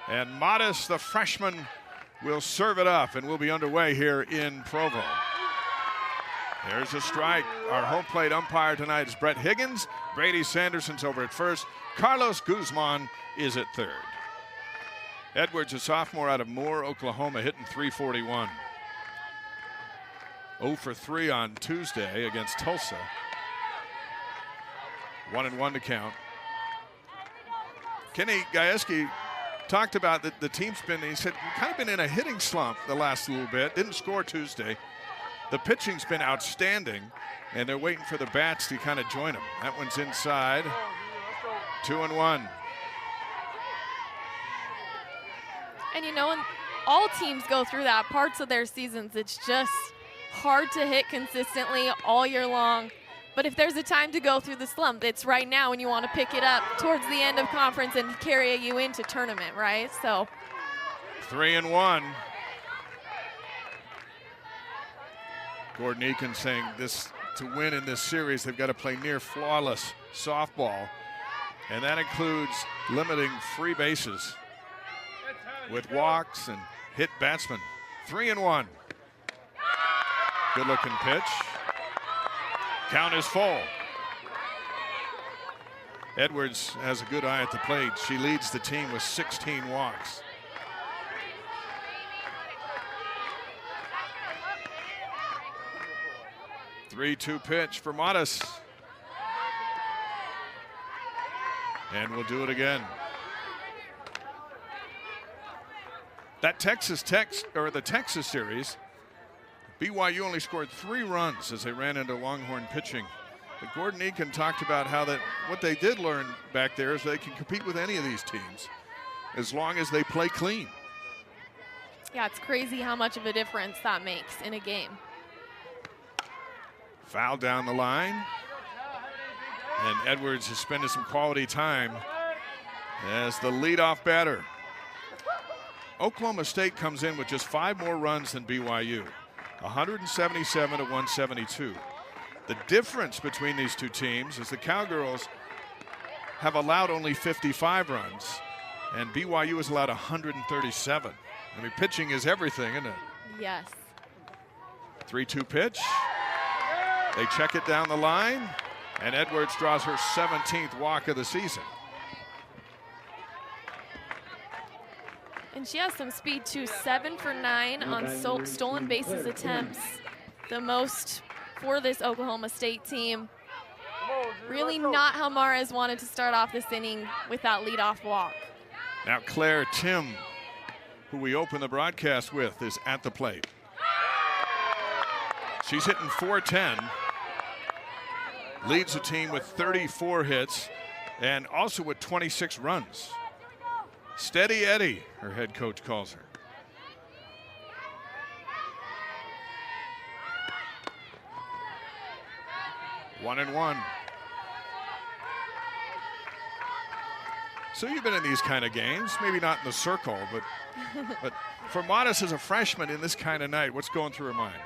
And Modest, the freshman, will serve it up, and we'll be underway here in Provo. There's a strike. Our home plate umpire tonight is Brett Higgins. Brady Sanderson's over at first. Carlos Guzman is at third. Edwards, a sophomore out of Moore, Oklahoma, hitting .341. 0 for 3 on Tuesday against Tulsa. 1-1 to count. Kenny Gajewski talked about that the team's been, he said, kind of been in a hitting slump the last little bit. Didn't score Tuesday. The pitching's been outstanding, and they're waiting for the bats to kind of join them. That one's inside. 2-1. And you know, when all teams go through that parts of their seasons, it's just hard to hit consistently all year long. But if there's a time to go through the slump, it's right now when you want to pick it up towards the end of conference and carry you into tournament, right? So 3-1. Gordon Eakin saying this, to win in this series, they've got to play near flawless softball. And that includes limiting free bases with walks and hit batsmen. 3-1. Good looking pitch. Count is full. Edwards has a good eye at the plate. She leads the team with 16 walks. Three-two pitch for Modest. And we'll do it again. That the Texas series, BYU only scored 3 runs as they ran into Longhorn pitching. But Gordon Eakin talked about how what they did learn back there is they can compete with any of these teams as long as they play clean. yeah, it's crazy how much of a difference that makes in a game. Foul down the line. And Edwards is spending some quality time as the leadoff batter. Oklahoma State comes in with just 5 more runs than BYU. 177 to 172. The difference between these two teams is the Cowgirls have allowed only 55 runs, and BYU has allowed 137. I mean, pitching is everything, isn't it? Yes. 3-2 pitch. They check it down the line, and Edwards draws her 17th walk of the season. And she has some speed too. 7 for 9 on stolen bases attempts. The most for this Oklahoma State team. Really not how Mares wanted to start off this inning with that leadoff walk. Now Claire Tim, who we open the broadcast with, is at the plate. She's hitting .410. Leads the team with 34 hits and also with 26 runs. Steady Eddie, her head coach calls her. One and one. So you've been in these kind of games, maybe not in the circle, but for Modest as a freshman in this kind of night, what's going through her mind?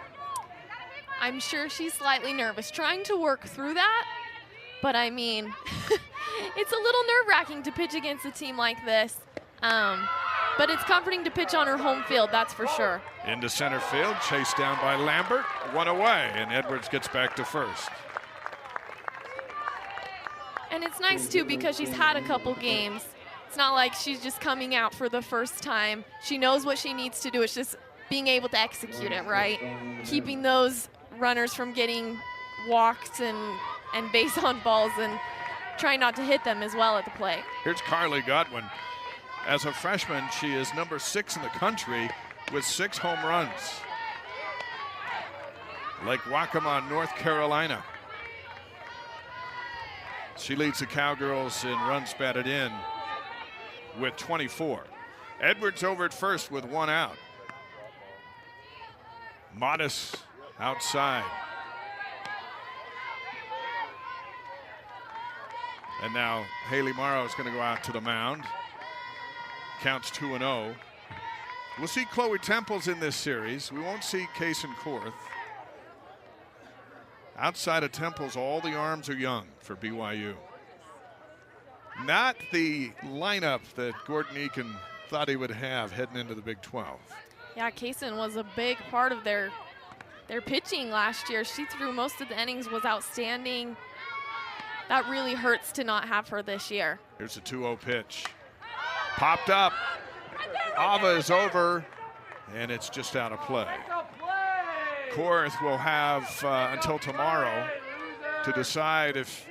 I'm sure she's slightly nervous, trying to work through that. But I mean, it's a little nerve-wracking to pitch against a team like this. But it's comforting to pitch on her home field, that's for sure. Into center field, chased down by Lambert, 1 away, and Edwards gets back to first. And it's nice too because she's had a couple games. It's not like she's just coming out for the first time. She knows what she needs to do. It's just being able to execute it, right? Keeping those runners from getting walked and base on balls and trying not to hit them as well at the plate. Here's Carly Godwin. As a freshman, she is number 6 in the country with 6 home runs. Lake Waccamaw, North Carolina. She leads the Cowgirls in runs batted in with 24. Edwards over at first with 1 out. Modest outside. And now Haley Morrow is going to go out to the mound. Counts 2-0. We'll see Chloe Temples in this series. We won't see Kaysen Korth. Outside of Temples, all the arms are young for BYU. Not the lineup that Gordon Eakin thought he would have heading into the Big 12. Yeah, Kaysen was a big part of their pitching last year. She threw most of the innings, was outstanding. That really hurts to not have her this year. Here's a 2-0 pitch. Popped up. Ava is over, and it's just out of play. Korth will have until tomorrow to decide if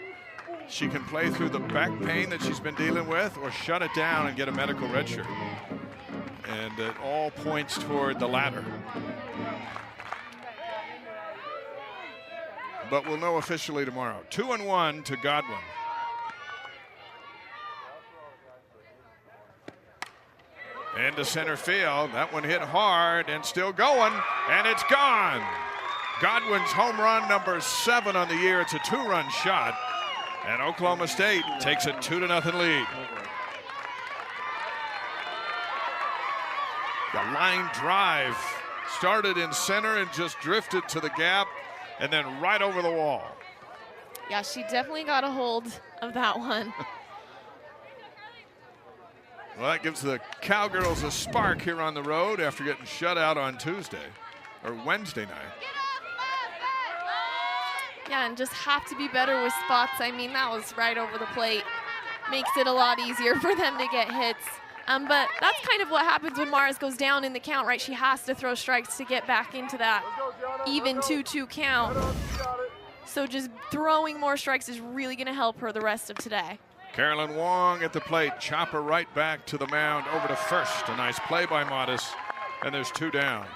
she can play through the back pain that she's been dealing with or shut it down and get a medical redshirt. And it all points toward the latter. But we'll know officially tomorrow. 2-1 to Godwin. Into center field. That one hit hard and still going, and it's gone. Godwin's home run number 7 on the year. It's a 2-run shot, and Oklahoma State takes a 2-0 lead. The line drive started in center and just drifted to the gap and then right over the wall. Yeah, she definitely got a hold of that one. Well, that gives the Cowgirls a spark here on the road after getting shut out on Wednesday night. Yeah, and just have to be better with spots. I mean, that was right over the plate. Makes it a lot easier for them to get hits. But that's kind of what happens when Mars goes down in the count, right? She has to throw strikes to get back into that even 2-2 count. So just throwing more strikes is really going to help her the rest of today. Carolyn Wong at the plate. Chopper right back to the mound over to first. A nice play by Modis, and there's 2 down.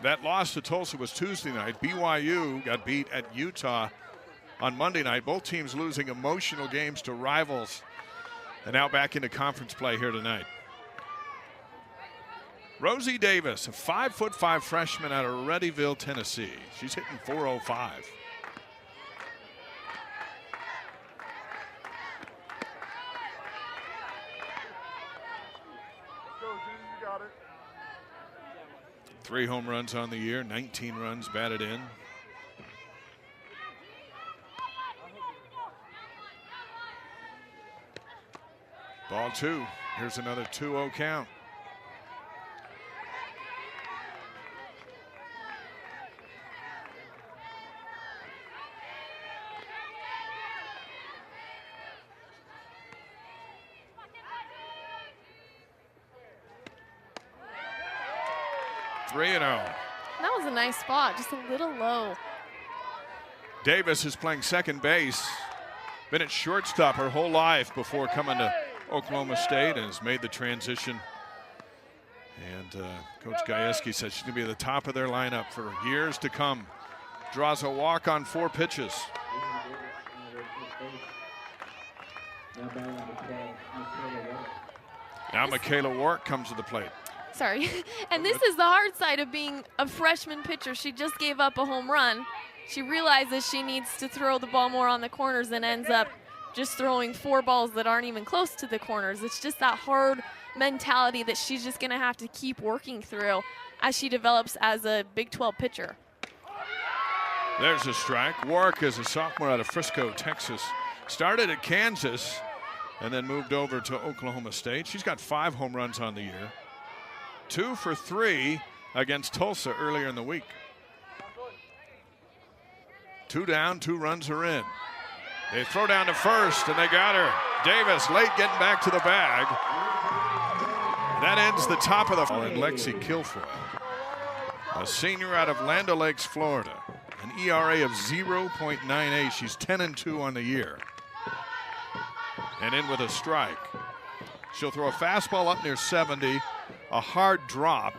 That loss to Tulsa was Tuesday night. BYU got beat at Utah on Monday night. Both teams losing emotional games to rivals, and now back into conference play here tonight. Rosie Davis, a 5'5" freshman out of Readyville, Tennessee. She's hitting .405. Got it. 3 home runs on the year, 19 runs batted in. Ball 2. Here's another 2-0 count. That was a nice spot, just a little low. Davis is playing second base. Been at shortstop her whole life before coming to Oklahoma State and has made the transition. And Coach Gajewski says she's going to be at the top of their lineup for years to come. Draws a walk on 4 pitches. Now Michaela Wark comes to the plate. Sorry. And this is the hard side of being a freshman pitcher. She just gave up a home run. She realizes she needs to throw the ball more on the corners and ends up just throwing 4 balls that aren't even close to the corners. It's just that hard mentality that she's just going to have to keep working through as she develops as a Big 12 pitcher. There's a strike. Wark is a sophomore out of Frisco, Texas. Started at Kansas and then moved over to Oklahoma State. She's got 5 home runs on the year. 2 for 3 against Tulsa earlier in the week. 2 down, 2 runs are in. They throw down to first, and they got her. Davis late getting back to the bag. That ends the top of the and Lexi Kilfoyle, a senior out of Land O'Lakes, Florida. An ERA of 0.98. She's 10-2 on the year. And in with a strike. She'll throw a fastball up near 70, a hard drop,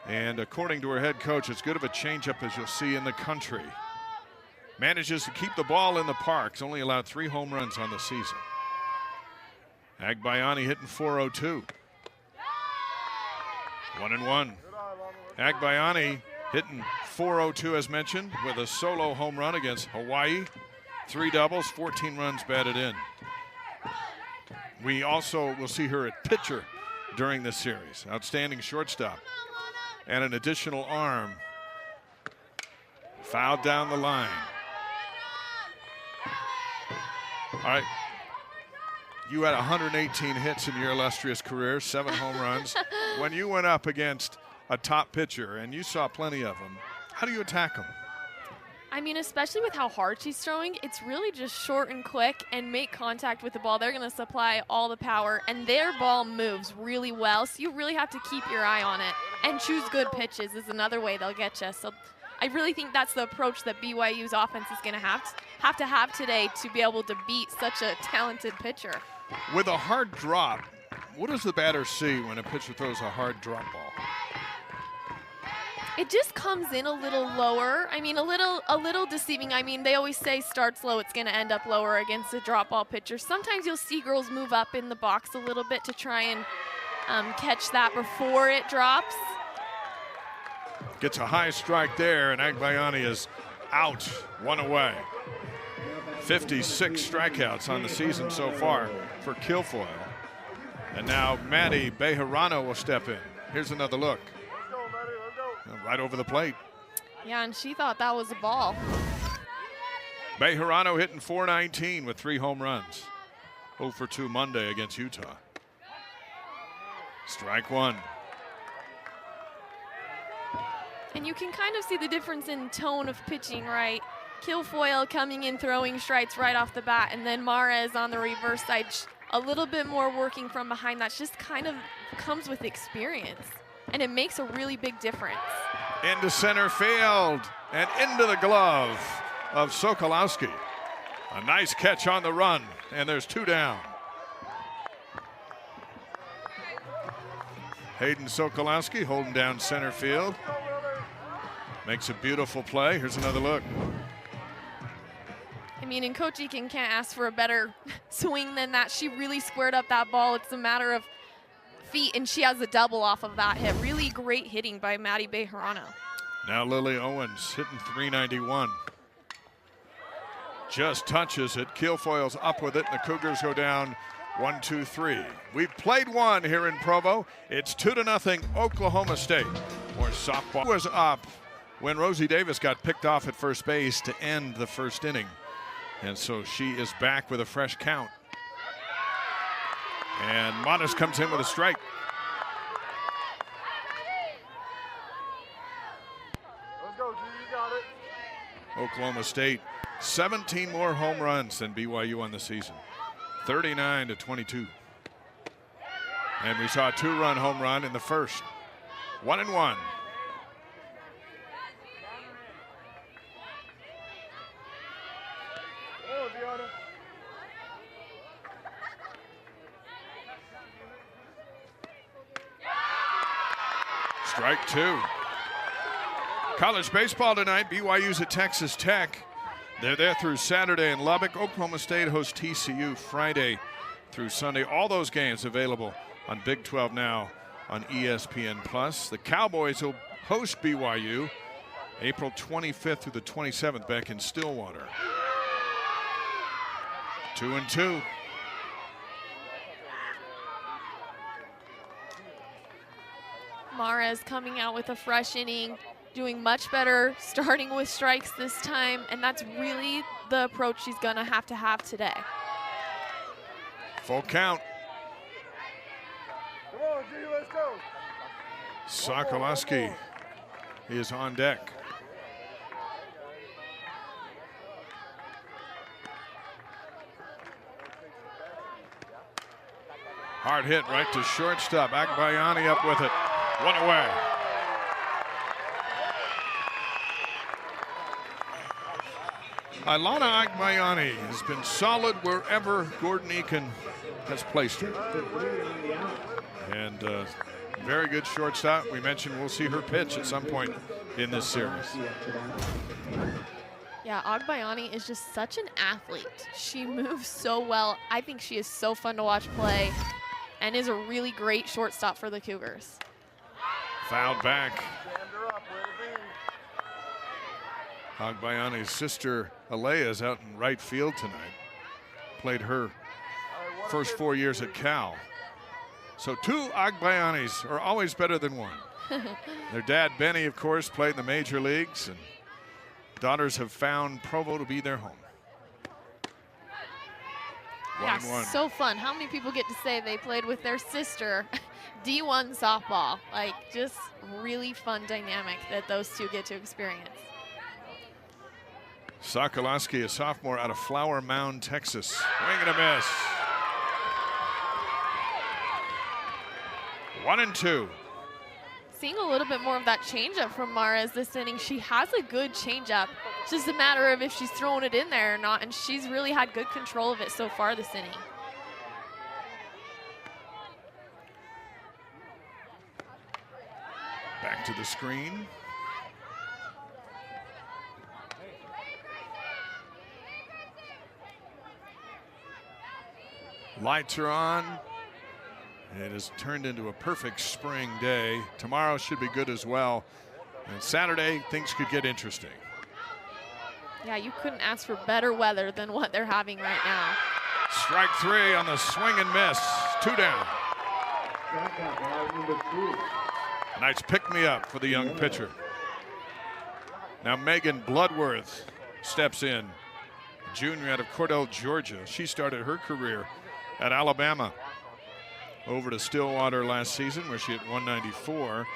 and according to her head coach, as good of a changeup as you'll see in the country. Manages to keep the ball in the park. She's only allowed 3 home runs on the season. Agbayani hitting .402. 1-1. Agbayani hitting .402 as mentioned with a solo home run against Hawaii. 3 doubles, 14 runs batted in. We also will see her at pitcher during this series. Outstanding shortstop. And an additional arm. Fouled down the line. All right. You had 118 hits in your illustrious career, 7 home runs. When you went up against a top pitcher, and you saw plenty of them, how do you attack them? I mean, especially with how hard she's throwing, it's really just short and quick and make contact with the ball. They're going to supply all the power, and their ball moves really well, so you really have to keep your eye on it. And choose good pitches is another way they'll get you. So I really think that's the approach that BYU's offense is going to have today to be able to beat such a talented pitcher. With a hard drop, what does the batter see when a pitcher throws a hard drop ball? It just comes in a little lower. I mean, a little deceiving. I mean, they always say start slow, it's going to end up lower against a drop ball pitcher. Sometimes you'll see girls move up in the box a little bit to try and catch that before it drops. Gets a high strike there, and Agbayani is out, 1 away. 56 strikeouts on the season so far for Kilfoyle. And now Maddie Bejarano will step in. Here's another look. Let's go, Maddie. Let's go. Right over the plate. Yeah, and she thought that was a ball. Bejarano hitting .419 with 3 home runs. 0 for 2 Monday against Utah. Strike 1. And you can kind of see the difference in tone of pitching, right? Kilfoyle coming in throwing strikes right off the bat, and then Mares on the reverse side, a little bit more working from behind. That just kind of comes with experience, and it makes a really big difference. Into center field and into the glove of Sokolowski. A nice catch on the run, and there's 2 down. Hayden Sokolowski holding down center field. Makes a beautiful play. Here's another look. I mean, and Coach Eakin can't ask for a better swing than that. She really squared up that ball. It's a matter of feet, and she has a double off of that hit. Really great hitting by Maddie Bejarano. Now Lily Owens hitting .391. Just touches it. Kilfoyle's up with it, and the Cougars go down 1-2-3. We've played one here in Provo. It's 2-0 Oklahoma State. More softball was up when Rosie Davis got picked off at first base to end the first inning. And so she is back with a fresh count. And Modest comes in with a strike. Let's go, G. You got it. Oklahoma State, 17 more home runs than BYU on the season. 39-22. And we saw a 2-run home run in the first. 1-1. Oh, Deanna. Strike 2. College baseball tonight. BYU's at Texas Tech. They're there through Saturday in Lubbock. Oklahoma State hosts TCU Friday through Sunday. All those games available on Big 12 Now on ESPN+. The Cowboys will host BYU April 25th through the 27th back in Stillwater. 2-2. Mares coming out with a fresh inning, doing much better, starting with strikes this time, and that's really the approach she's gonna have to have today. Full count. Come on, G. Let's go. Sokolowski is on deck. Hard hit right to shortstop. Agbayani up with it. 1 away. Ilana Agbayani has been solid wherever Gordon Eakin has placed her. And very good shortstop. We mentioned we'll see her pitch at some point in this series. Yeah, Agbayani is just such an athlete. She moves so well. I think she is so fun to watch play and is a really great shortstop for the Cougars. Fouled back. Stand her up. Way to be. Agbayani's sister Alea is out in right field tonight. Played her first 4 years at Cal. So 2 Agbayanis are always better than 1. Their dad, Benny, of course, played in the major leagues, and daughters have found Provo to be their home. Yeah, 1-1. so fun. How many people get to say they played with their sister D1 softball? Like, just really fun dynamic that those two get to experience. Sokoloski, a sophomore out of Flower Mound, Texas. Swing and a miss. 1-2. Seeing a little bit more of that changeup from Mares this inning. She has a good changeup. It's just a matter of if she's throwing it in there or not, and she's really had good control of it so far this inning. Back to the screen. Lights are on. It has turned into a perfect spring day. Tomorrow should be good as well. And Saturday, things could get interesting. Yeah, you couldn't ask for better weather than what they're having right now. Strike 3 on the swing and miss. 2 down. Nice pick-me-up for the young pitcher. Now Megan Bloodworth steps in. Junior out of Cordell, Georgia. She started her career at Alabama. Over to Stillwater last season, where she hit 194.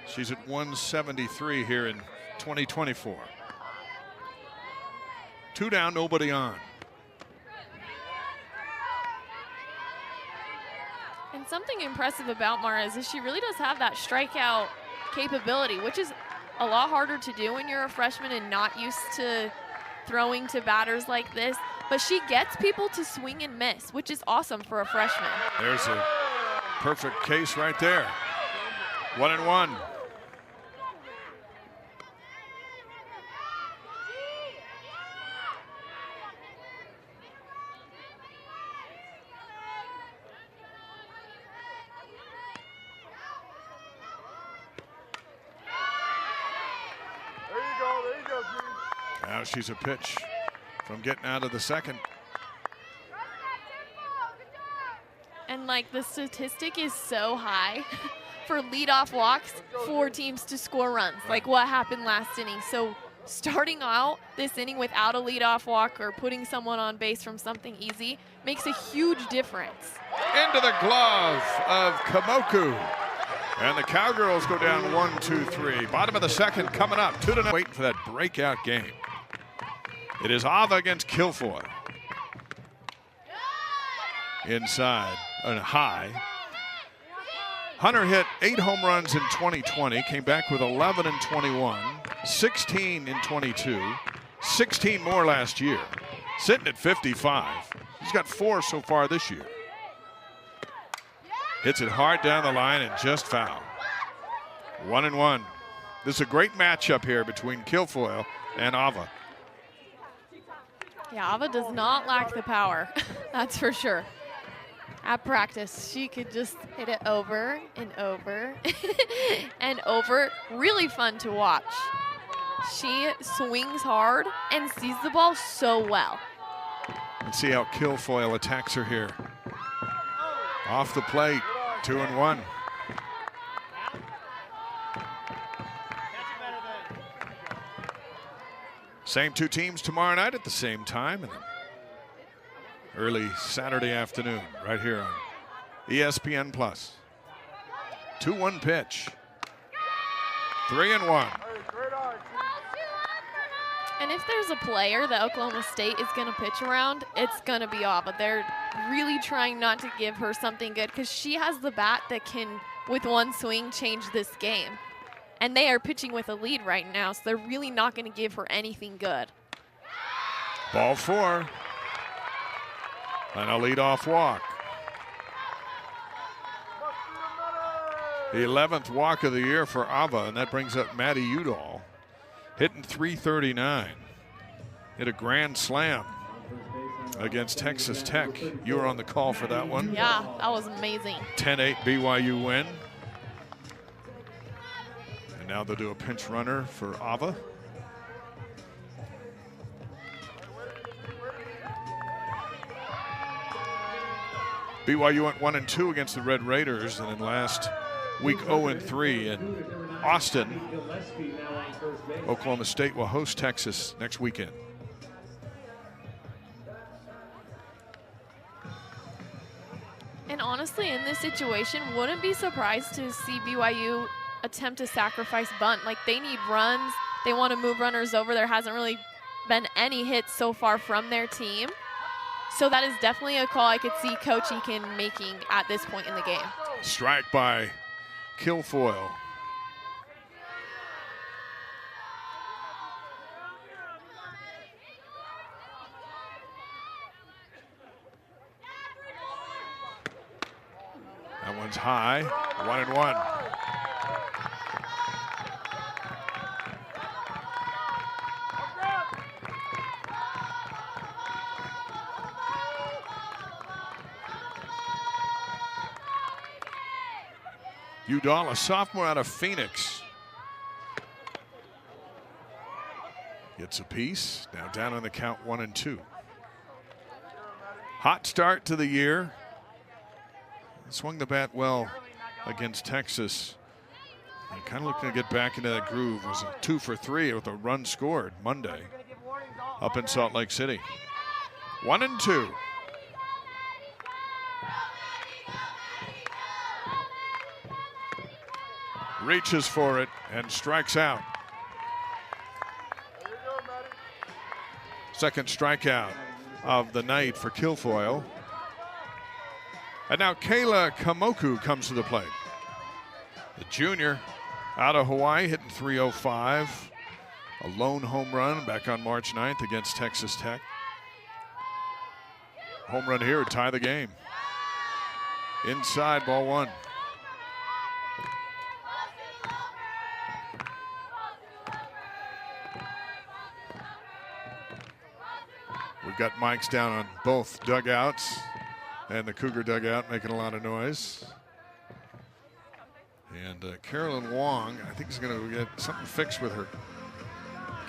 She's at 173 here in 2024. 2 down, nobody on. And something impressive about Mares is she really does have that strikeout capability, which is a lot harder to do when you're a freshman and not used to throwing to batters like this. But she gets people to swing and miss, which is awesome for a freshman. There's a perfect case right there. 1-1. There you go, G. Now she's a pitch from getting out of the second. And like the statistic is so high for leadoff walks for teams to score runs, like what happened last inning. So starting out this inning without a leadoff walk or putting someone on base from something easy makes a huge difference. Into the glove of Kamoku. And the Cowgirls go down 1-2-3. Bottom of the second coming up. 2-0. Waiting for that breakout game. It is Ava against Kilfoyle. Inside and high. Hunter hit 8 home runs in 2020. Came back with 11 in 21. 16 in 22. 16 more last year. Sitting at 55. He's got 4 so far this year. Hits it hard down the line and just foul. 1-1. This is a great matchup here between Kilfoyle and Ava. Yeah, Ava does not lack the power, that's for sure. At practice, she could just hit it over and over and over. Really fun to watch. She swings hard and sees the ball so well. Let's see how Kilfoyle attacks her here. Off the plate, 2-1. Same 2 teams tomorrow night at the same time, and early Saturday afternoon, right here on ESPN+. 2-1 pitch. 3-1. And if there's a player that Oklahoma State is going to pitch around, it's going to be Ava. They're really trying not to give her something good because she has the bat that can, with one swing, change this game. And they are pitching with a lead right now, so they're really not going to give her anything good. Ball 4. And a leadoff walk. The 11th walk of the year for Ava, and that brings up Maddie Udall. Hitting .339. Hit a grand slam against Texas Tech. You were on the call for that one. Yeah, that was amazing. 10-8 BYU win. And now they'll do a pinch runner for Ava. BYU went 1-2 against the Red Raiders, and then last week 0-3 in Austin. Oklahoma State will host Texas next weekend. And honestly, in this situation, wouldn't be surprised to see BYU attempt to sacrifice bunt. Like, they need runs. They want to move runners over. There hasn't really been any hits so far from their team. So that is definitely a call I could see Coach Eakin making at this point in the game. Strike by Kilfoyle. That one's high, 1-1. Udall, a sophomore out of Phoenix. Gets a piece. Now down on the count, 1-2. Hot start to the year. Swung the bat well against Texas. And kind of looking to get back into that groove. It was a 2 for 3 with a run scored Monday up in Salt Lake City. 1-2. Reaches for it and strikes out. Second strikeout of the night for Kilfoyle. And now Kayla Kamoku comes to the plate. The junior out of Hawaii, hitting .305. A lone home run back on March 9th against Texas Tech. Home run here would tie the game. Inside, ball 1. We've got mics down on both dugouts, and the Cougar dugout making a lot of noise. And Carolyn Wong, I think, is going to get something fixed with her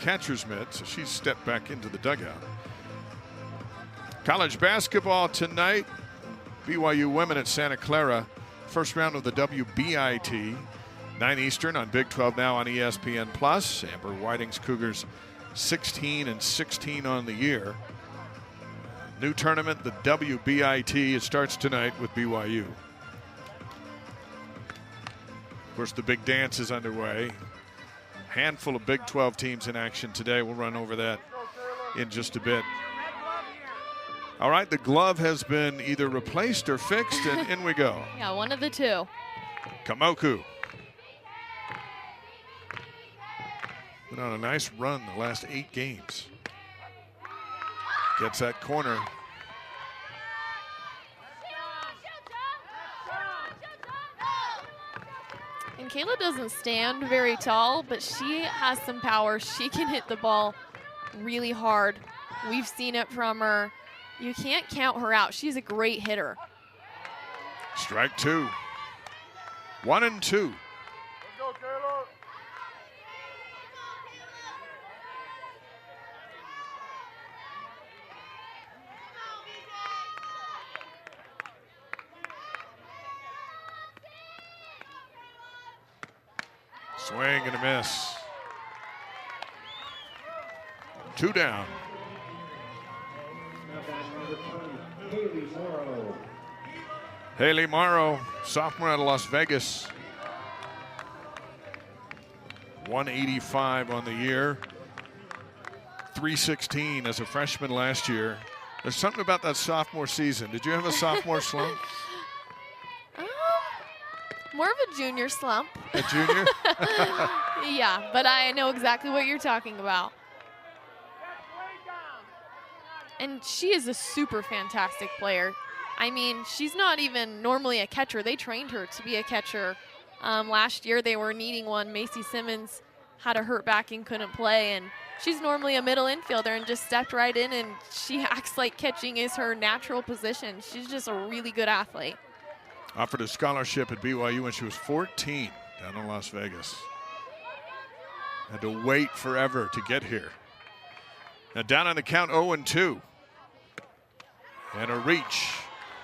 catcher's mitt, so she's stepped back into the dugout. College basketball tonight. BYU women at Santa Clara. First round of the WBIT. 9 Eastern on Big 12 Now on ESPN+. Amber Whiting's Cougars 16-16 on the year. New tournament, the WBIT. It starts tonight with BYU. Of course, the big dance is underway. Handful of Big 12 teams in action today. We'll run over that in just a bit. All right, the glove has been either replaced or fixed, and in we go. Yeah, one of the two. Kamoku. Been on a nice run the last 8 games. Gets that corner. And Kayla doesn't stand very tall, but she has some power. She can hit the ball really hard. We've seen it from her. You can't count her out. She's a great hitter. Strike 2. 1-2. Let's go, Kayla. Swing and a miss. 2 down. Haley Morrow, sophomore out of Las Vegas. 185 on the year. 316 as a freshman last year. There's something about that sophomore season. Did you have a sophomore slump? More of a junior slump. A junior? Yeah, but I know exactly what you're talking about. And she is a super fantastic player. I mean, she's not even normally a catcher. They trained her to be a catcher. Last year they were needing one. Macy Simmons had a hurt back and couldn't play, and she's normally a middle infielder and just stepped right in, and she acts like catching is her natural position. She's just a really good athlete. Offered a scholarship at BYU when she was 14 down in Las Vegas. Had to wait forever to get here. Now down on the count, 0-2. And a reach.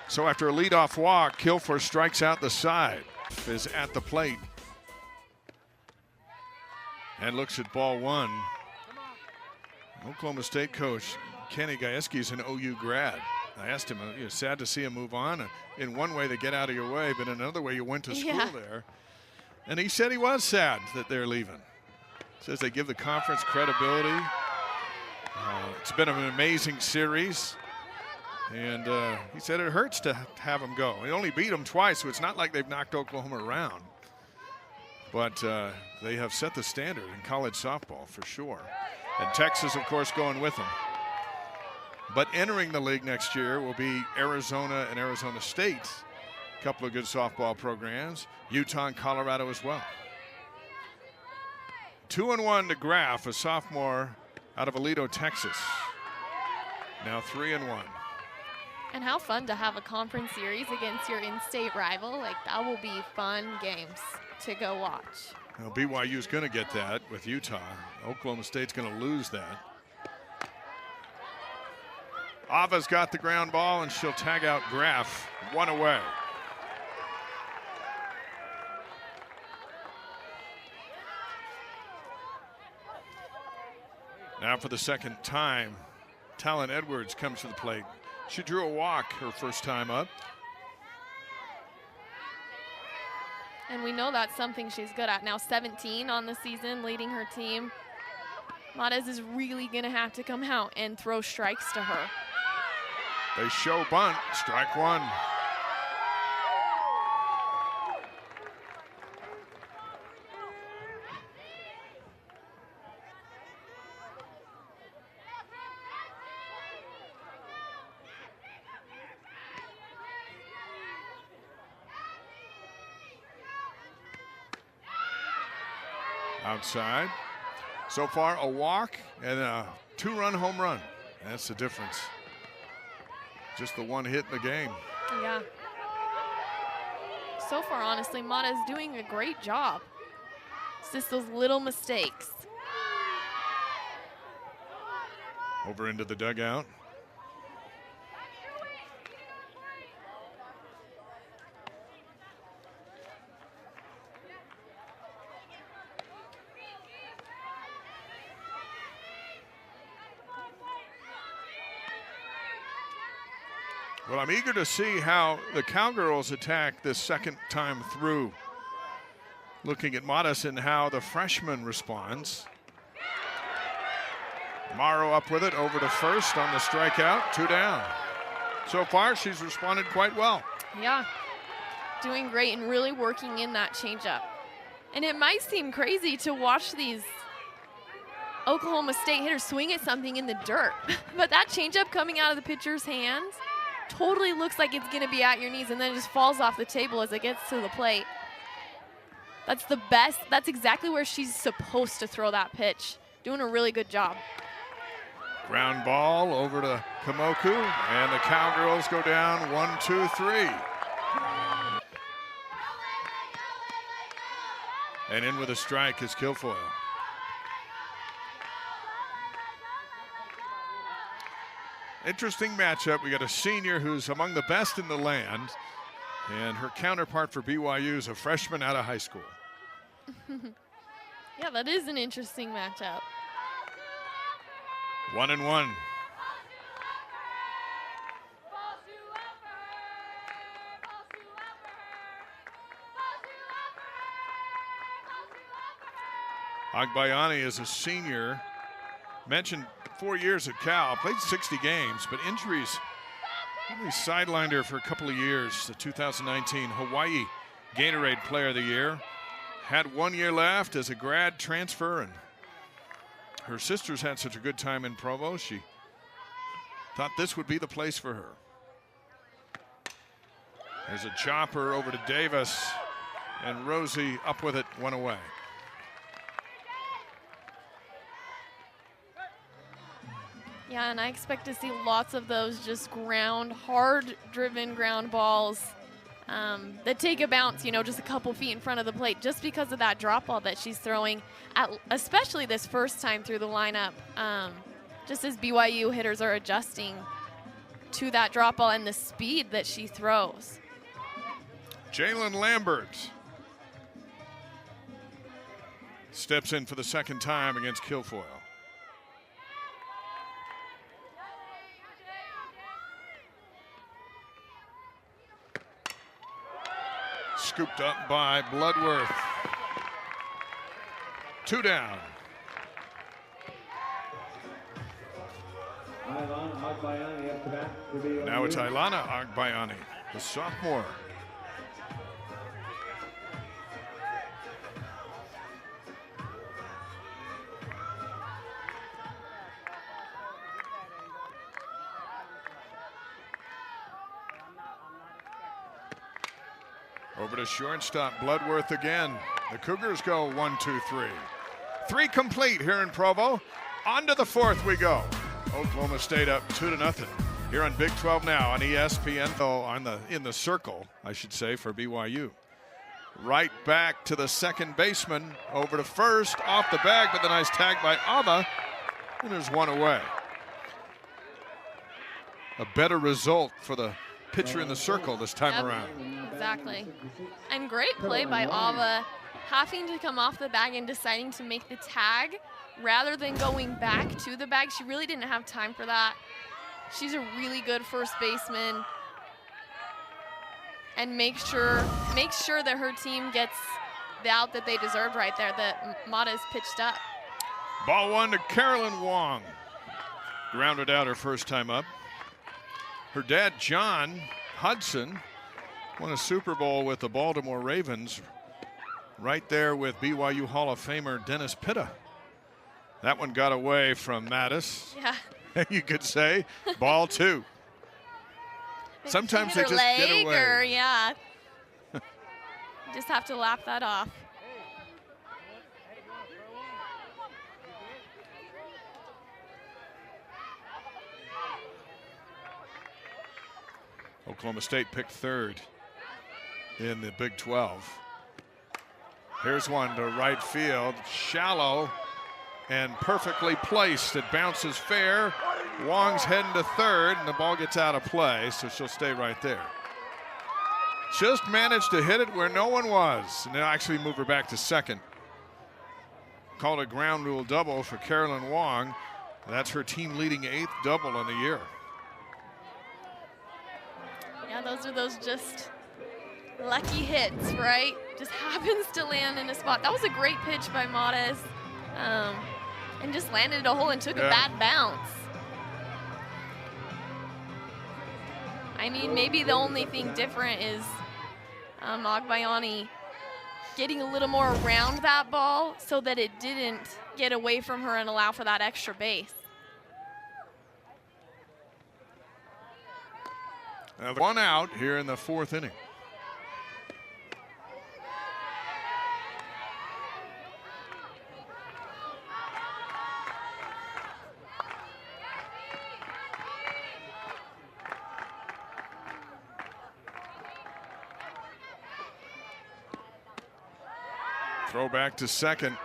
So after a leadoff walk, Kilfoyle strikes out the side. Is at the plate. And looks at ball 1. Oklahoma State coach Kenny Gajewski is an OU grad. I asked him, you're sad to see him move on. In one way, they get out of your way, but in another way, you went to school there. And he said he was sad that they're leaving. Says they give the conference credibility. It's been an amazing series. And he said it hurts to have them go. He only beat them twice, so it's not like they've knocked Oklahoma around. But they have set the standard in college softball for sure. And Texas, of course, going with them. But entering the league next year will be Arizona and Arizona State. A couple of good softball programs. Utah and Colorado as well. 2-1 to Graff, a sophomore out of Aledo, Texas. Now 3-1. And how fun to have a conference series against your in-state rival. Like, that will be fun games to go watch. Well, BYU's going to get that with Utah. Oklahoma State's going to lose that. Ava's got the ground ball, and she'll tag out Graff. 1 away. Now for the second time, Talon Edwards comes to the plate. She drew a walk her first time up. And we know that's something she's good at. Now 17 on the season, leading her team. Mottez is really going to have to come out and throw strikes to her. They show bunt, strike one. Outside. So far, a walk and a 2-run home run. That's the difference. Just the one hit in the game. Yeah. So far, honestly, Mata's doing a great job. It's just those little mistakes. Over into the dugout. Well, I'm eager to see how the Cowgirls attack this second time through. Looking at Modest and how the freshman responds. Morrow up with it, over to first on the strikeout, 2 down. So far, she's responded quite well. Yeah, doing great and really working in that changeup. And it might seem crazy to watch these Oklahoma State hitters swing at something in the dirt, but that changeup coming out of the pitcher's hands totally looks like it's going to be at your knees and then just falls off the table as it gets to the plate. That's the best. That's exactly where she's supposed to throw that pitch. Doing a really good job. Ground ball over to Kamoku, and the Cowgirls go down 1-2-3. And in with a strike is Kilfoyle. Interesting matchup. We got a senior who's among the best in the land, and her counterpart for BYU is a freshman out of high school. Yeah, that is an interesting matchup. 1-1. Agbayani is a senior. Mentioned 4 years at Cal, played 60 games, but injuries really sidelined her for a couple of years. The 2019 Hawaii Gatorade Player of the Year. Had 1 year left as a grad transfer, and her sisters had such a good time in Provo, she thought this would be the place for her. There's a chopper over to Davis, and Rosie up with it, 1 away. Yeah, and I expect to see lots of those just hard-driven ground balls that take a bounce, just a couple feet in front of the plate, just because of that drop ball that she's throwing, especially this first time through the lineup, just as BYU hitters are adjusting to that drop ball and the speed that she throws. Jalen Lambert steps in for the second time against Kilfoyle. Scooped up by Bloodworth. 2 down. Now it's Ilana Agbayani, the sophomore. Over to shortstop, Bloodworth again. The Cougars go 1, 2, 3. 3 complete here in Provo. On to the 4th we go. Oklahoma State up 2-0 here on Big 12 Now on ESPN. Oh, in the circle, I should say, for BYU. Right back to the second baseman, over to first, off the bag, but the nice tag by Ava, and there's 1 away. A better result for the pitcher in the circle this time around. Exactly. And great play by Ava, having to come off the bag and deciding to make the tag rather than going back to the bag. She really didn't have time for that. She's a really good first baseman, and make sure that her team gets the out that they deserved right there, that Mata's pitched up. Ball 1 to Carolyn Wong. Grounded out her first time up. Her dad, John Hudson, won a Super Bowl with the Baltimore Ravens, right there with BYU Hall of Famer Dennis Pitta. That one got away from Mattis. Yeah. You could say. Ball 2. Sometimes they just get away. Or, yeah. Just have to lap that off. Oklahoma State picked 3rd in the Big 12. Here's one to right field, shallow and perfectly placed. It bounces fair. Wong's heading to 3rd, and the ball gets out of play, so she'll stay right there. Just managed to hit it where no one was, and they'll actually move her back to 2nd. Called a ground rule double for Carolyn Wong. That's her team leading 8th double in the year. Yeah, those are those just lucky hits, right? Just happens to land in a spot. That was a great pitch by Matas, and just landed a hole and took a bad bounce. I mean, maybe the only thing different is Agbayani getting a little more around that ball so that it didn't get away from her and allow for that extra base. Now 1 out here in the 4th inning. Throw back to 2nd.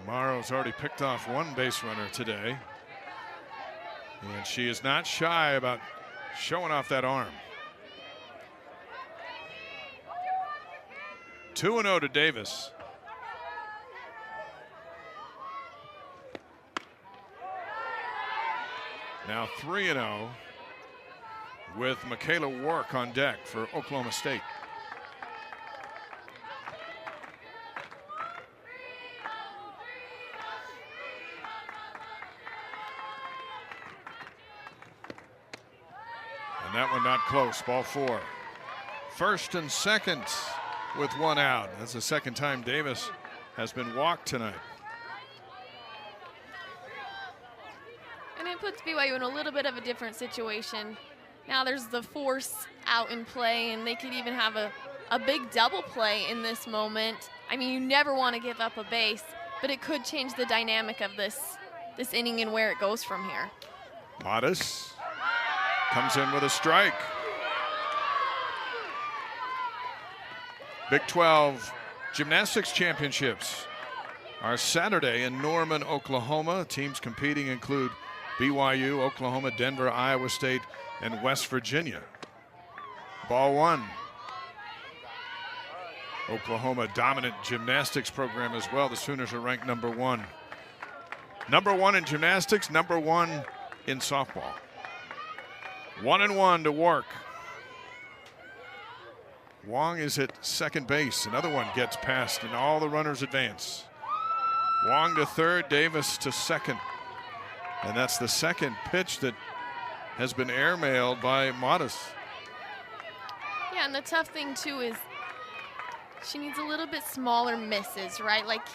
Morrow's already picked off 1 base runner today, and she is not shy about showing off that arm. 2-0 to Davis. Now 3-0 with Michaela Wark on deck for Oklahoma State. And that one not close. Ball 4. 1st and 2nd with 1 out. That's the 2nd time Davis has been walked tonight. And it puts BYU in a little bit of a different situation. Now there's the force out in play, and they could even have a big double play in this moment. I mean, you never want to give up a base, but it could change the dynamic of this inning and where it goes from here. Modis comes in with a strike. Big 12 Gymnastics Championships are Saturday in Norman, Oklahoma. Teams competing include BYU, Oklahoma, Denver, Iowa State, and West Virginia. Ball 1. Oklahoma dominant gymnastics program as well. The Sooners are ranked number 1. Number 1 in gymnastics, number 1 in softball. 1-1 to Wark. Wong is at second base. Another one gets past, and all the runners advance. Wong to third, Davis to second. And that's the second pitch that has been airmailed by Modis. Yeah, and the tough thing, too, is she needs a little bit smaller misses, right? Like,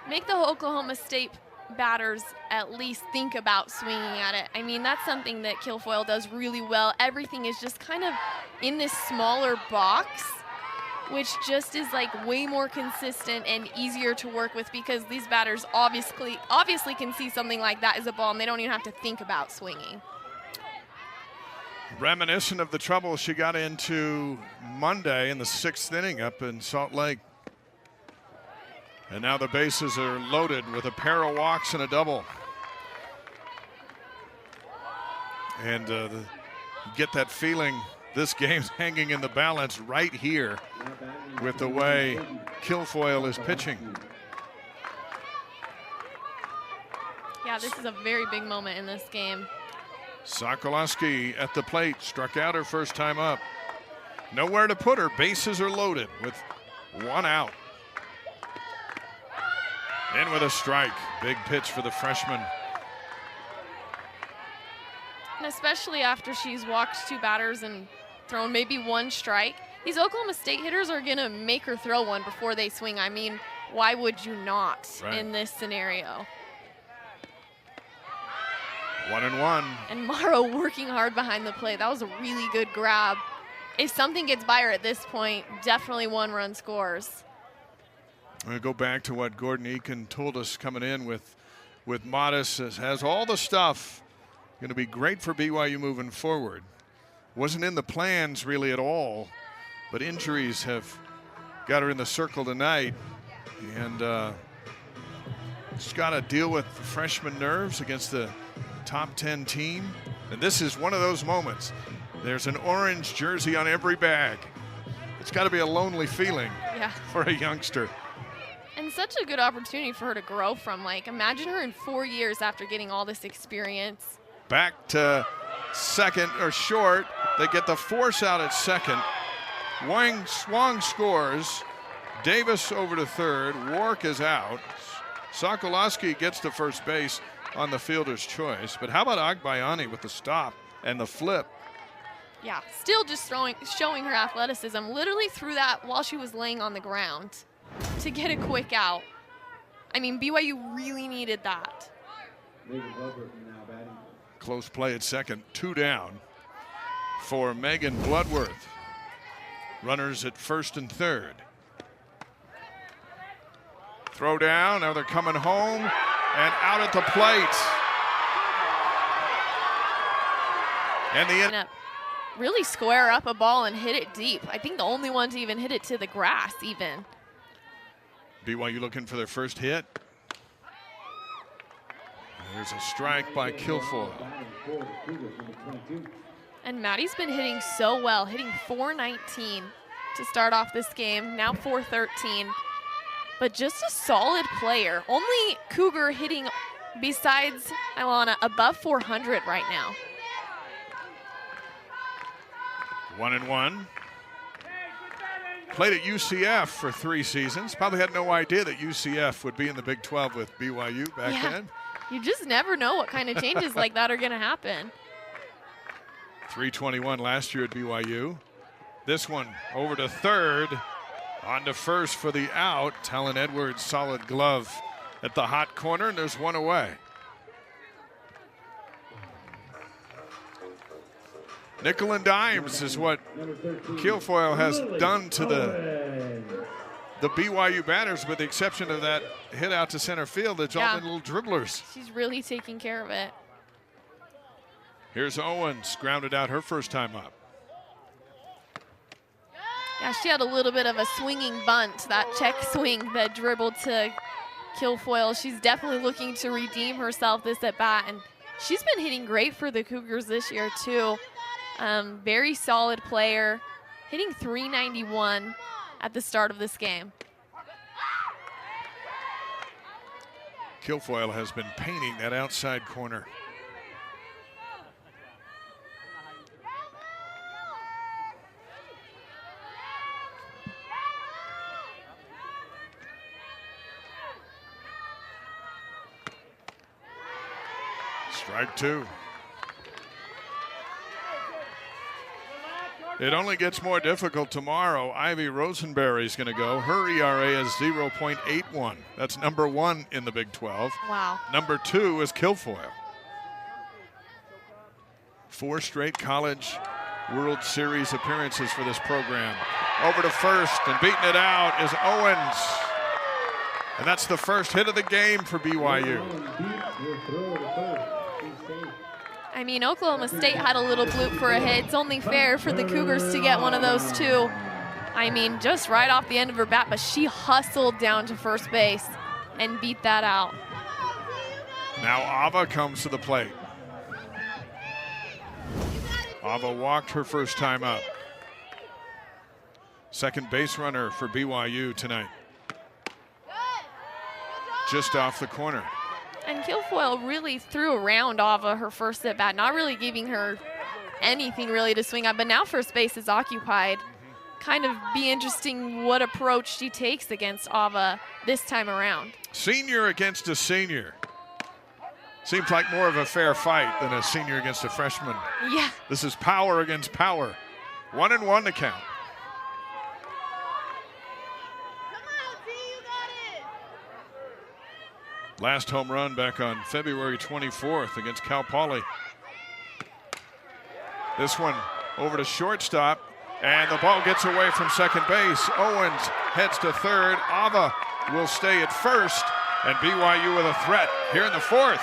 make the Oklahoma State batters at least think about swinging at it. I mean, that's something that Kilfoyle does really well. Everything is just kind of in this smaller box, which just is like way more consistent and easier to work with because these batters obviously can see something like that as a ball and they don't even have to think about swinging. Reminiscent of the trouble she got into Monday in the 6th inning up in Salt Lake. And now the bases are loaded with a pair of walks and a double. And you get that feeling this game's hanging in the balance right here with the way Kilfoyle is pitching. Yeah, this is a very big moment in this game. Sokolowski at the plate, struck out her first time up. Nowhere to put her, bases are loaded with one out. In with a strike, big pitch for the freshman. And especially after she's walked 2 batters and thrown maybe 1 strike, these Oklahoma State hitters are gonna make her throw one before they swing. I mean, why would you not in this scenario? 1-1. And Morrow working hard behind the plate. That was a really good grab. If something gets by her at this point, definitely 1-run scores. I'm going to go back to what Gordon Eakin told us coming in with Modis. Has all the stuff. Going to be great for BYU moving forward. Wasn't in the plans really at all, but injuries have got her in the circle tonight. And she's got to deal with the freshman nerves against the top 10 team. And this is one of those moments. There's an orange jersey on every bag. It's got to be a lonely feeling for a youngster. And such a good opportunity for her to grow from. Like, imagine her in 4 years after getting all this experience. Back to second or short. They get the force out at second. Wong scores. Davis over to third. Wark is out. Sokolowski gets to first base on the fielder's choice. But how about Agbayani with the stop and the flip? Yeah, still just showing her athleticism. Literally threw that while she was laying on the ground to get a quick out. I mean, BYU really needed that. Close play at second, 2 down for Megan Bloodworth. Runners at first and third. Throw down, now they're coming home and out at the plate. And the really square up a ball and hit it deep. I think the only one to even hit it to the grass even. BYU looking for their first hit. There's a strike by Kilfoyle. And Maddie's been hitting so well, hitting .419 to start off this game, now .413. But just a solid player. Only Cougar hitting, besides Ilana, above 400 right now. 1-1. Played at UCF for 3 seasons. Probably had no idea that UCF would be in the Big 12 with BYU back then. You just never know what kind of changes like that are going to happen. 321 last year at BYU. This one over to third. On to first for the out. Talon Edwards, solid glove at the hot corner, and there's one away. Nickel and dimes is what Kilfoyle has done to the BYU batters, with the exception of that hit out to center field. It's all been little dribblers. She's really taking care of it. Here's Owens, grounded out her first time up. Yeah, she had a little bit of a swinging bunt, that check swing that dribbled to Kilfoyle. She's definitely looking to redeem herself this at bat, and she's been hitting great for the Cougars this year too. Very solid player, hitting .391 at the start of this game. Kilfoyle has been painting that outside corner. Strike two. It only gets more difficult tomorrow. Ivy Rosenberry is going to go. Her ERA is 0.81. That's number 1 in the Big 12. Wow. Number 2 is Kilfoyle. 4 straight College World Series appearances for this program. Over to first and beating it out is Owens. And that's the first hit of the game for BYU. I mean, Oklahoma State had a little bloop for a hit. It's only fair for the Cougars to get one of those too. I mean, just right off the end of her bat, but she hustled down to first base and beat that out. Now Ava comes to the plate. Ava walked her first time up. Second base runner for BYU tonight. Just off the corner. And Kilfoyle really threw around Ava her first at bat, not really giving her anything really to swing at, but now first base is occupied. Kind of be interesting what approach she takes against Ava this time around. Senior against a senior. Seems like more of a fair fight than a senior against a freshman. Yeah. This is power against power. 1-1 to count. Last home run back on February 24th against Cal Poly. This one over to shortstop, and the ball gets away from second base. Owens heads to third. Ava will stay at first, and BYU with a threat here in the fourth.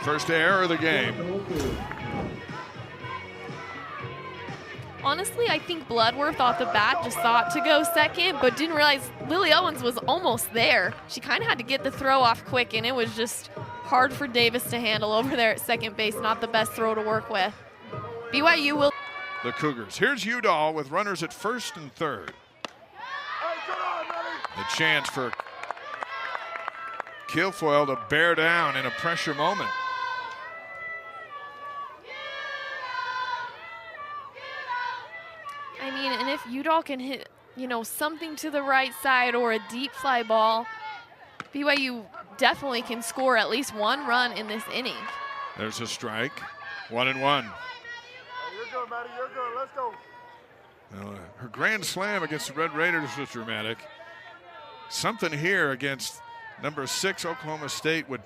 First error of the game. Honestly, I think Bloodworth off the bat just thought to go second, but didn't realize Lily Owens was almost there. She kind of had to get the throw off quick, and it was just hard for Davis to handle over there at second base. Not the best throw to work with. BYU will. The Cougars. Here's Udall with runners at first and third. The chance for Kilfoyle to bear down in a pressure moment. I mean, and if Udall can hit, something to the right side or a deep fly ball, BYU definitely can score at least one run in this inning. There's a strike. 1-1. You're good, Maddie. You're good. Let's go. Her grand slam against the Red Raiders was dramatic. Something here against number 6 Oklahoma State would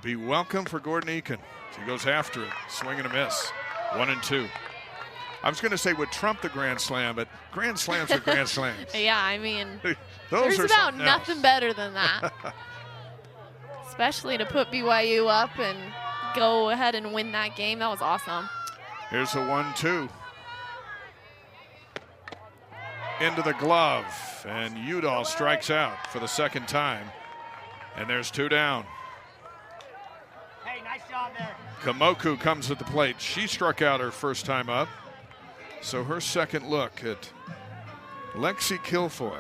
be welcome for Gordon Eakin. She goes after it, swing and a miss. 1-2. I was going to say would trump the grand slam, but grand slams are grand slams. Yeah, I mean, Those there's are about nothing else. better than that. Especially to put BYU up and go ahead and win that game. That was awesome. Here's a 1-2. Into the glove, and Udall strikes out for the second time. And there's 2 down. Hey, nice job there. Kamoku comes at the plate. She struck out her first time up. So her second look at Lexi Kilfoyle.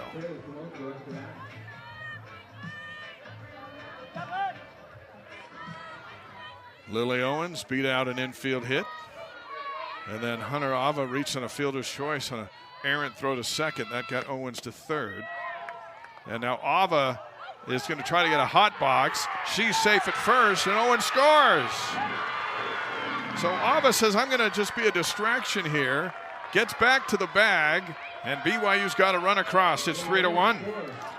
Lily Owens beat out an infield hit. And then Hunter Ava reached on a fielder's choice on an errant throw to second. That got Owens to third. And now Ava is going to try to get a hot box. She's safe at first, and Owens scores. So Ava says, I'm going to just be a distraction here. Gets back to the bag, and BYU's got to run across. It's 3-1.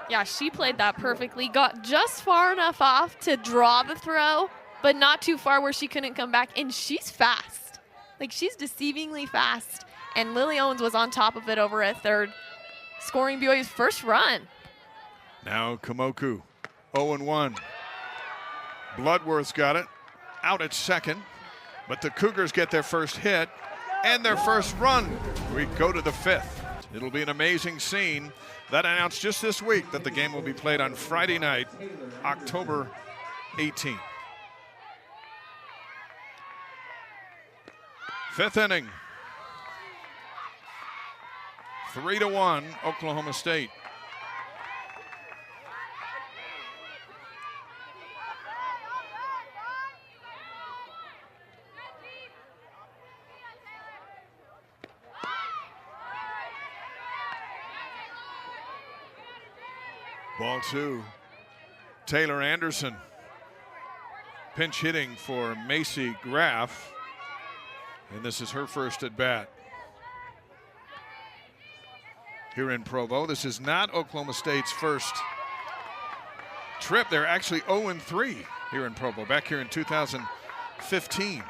Yeah, she played that perfectly. Got just far enough off to draw the throw, but not too far where she couldn't come back. And she's fast. Like, she's deceivingly fast. And Lily Owens was on top of it over at third, scoring BYU's first run. Now Kamoku, 0-1. Bloodworth's got it, out at second. But the Cougars get their first hit and their first run. We go to the 5th. It'll be an amazing scene. That announced just this week that the game will be played on Friday night, October 18th. 5th inning. 3-1, Oklahoma State. Ball 2. Taylor Anderson pinch hitting for Macy Graff. And this is her first at bat here in Provo. This is not Oklahoma State's first trip. They're actually 0-3 here in Provo, back here in 2015.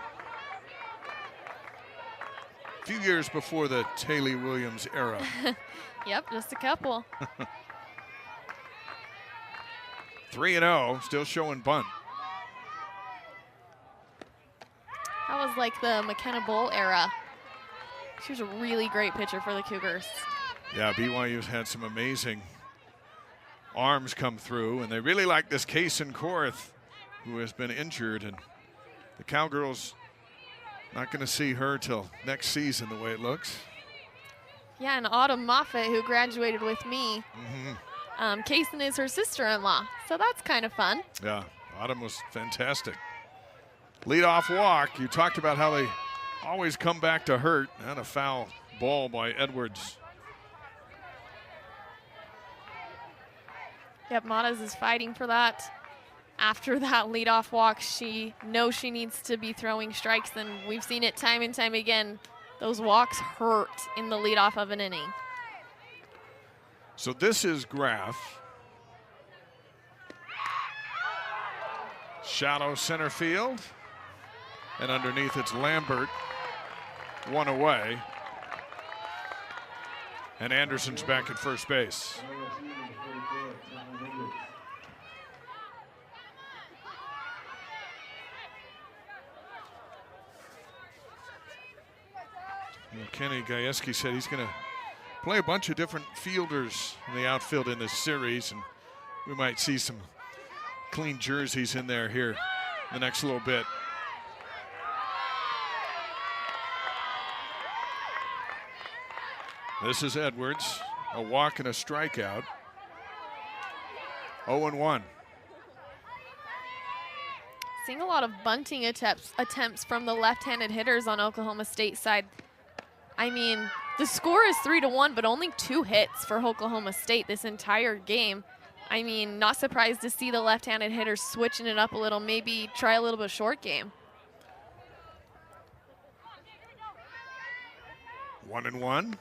A few years before the Taylor Williams era. Yep, just a couple. 3-0, still showing bunt. That was like the McKenna Bowl era. She was a really great pitcher for the Cougars. Yeah, BYU's had some amazing arms come through, and they really like this Kaysen Korth, who has been injured, and the Cowgirls not going to see her till next season the way it looks. Yeah, and Autumn Moffett, who graduated with me, Mm-hmm. Kaysen is her sister-in-law, so that's kind of fun. Yeah, Autumn was fantastic. Leadoff walk. You talked about how they always come back to hurt, and a foul ball by Edwards. Yep, Matas is fighting for that. After that leadoff walk, she knows she needs to be throwing strikes, and we've seen it time and time again. Those walks hurt in the leadoff of an inning. So this is Graff. Shallow center field. And underneath it's Lambert. One away. And Anderson's back at first base. Kenny Gajewski said he's going to play a bunch of different fielders in the outfield in this series, and we might see some clean jerseys in there here the next little bit. This is Edwards, a walk and a strikeout. 0-1. Seeing a lot of bunting attempts from the left-handed hitters on Oklahoma State side. I mean, the score is 3-1, but only 2 hits for Oklahoma State this entire game. I mean, not surprised to see the left-handed hitters switching it up a little, maybe try a little bit of short game. 1-1.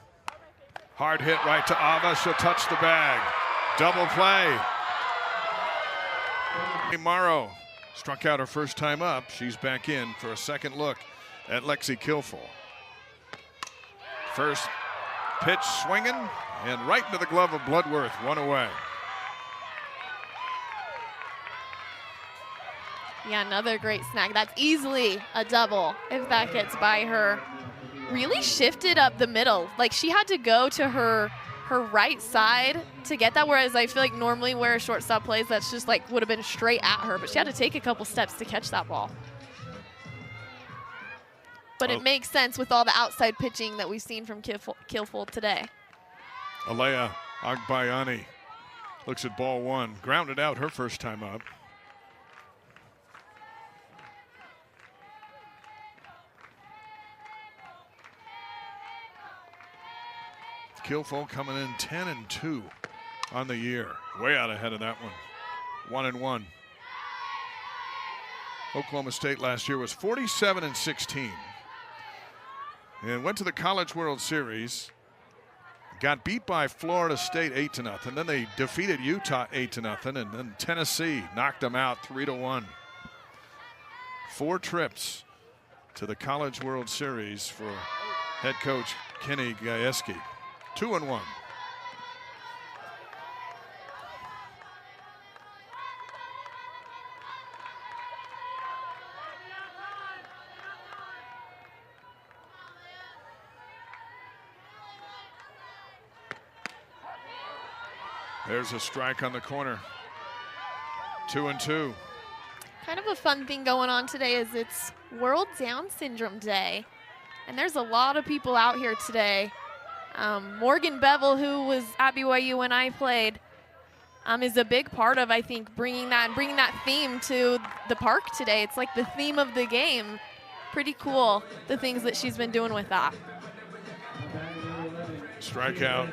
Hard hit right to Ava. She'll touch the bag. Double play. Morrow struck out her first time up. She's back in for a second look at Lexi Kilfoyle. First pitch swinging and right into the glove of Bloodworth. One away. Yeah, another great snag. That's easily a double if that gets by her. Really shifted up the middle. Like, she had to go to her right side to get that, whereas I feel like normally where a shortstop plays, that's just like would have been straight at her, but she had to take a couple steps to catch that ball. But it makes sense with all the outside pitching that we've seen from Kilfoyle today. Alea Agbayani looks at ball 1. Grounded out her first time up. Kilfoyle coming in 10-2 on the year. Way out ahead of that one. 1-1. Oklahoma State last year was 47-16. And went to the College World Series. Got beat by Florida State 8-0. Then they defeated Utah 8-0. And then Tennessee knocked them out 3-1. 4 trips to the College World Series for head coach Kenny Gajewski. 2-1. There's a strike on the corner. 2-2. Kind of a fun thing going on today is it's World Down Syndrome Day. And there's a lot of people out here today. Morgan Bevel, who was at BYU when I played, is a big part of, I think, bringing that theme to the park today. It's like the theme of the game. Pretty cool, the things that she's been doing with that. Strikeout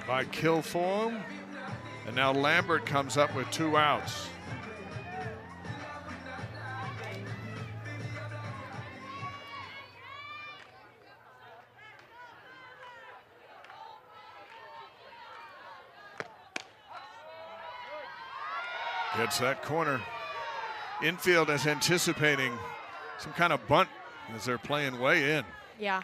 by Kilfoyle. And now Lambert comes up with 2 outs. Gets that corner. Infield is anticipating some kind of bunt as they're playing way in. Yeah.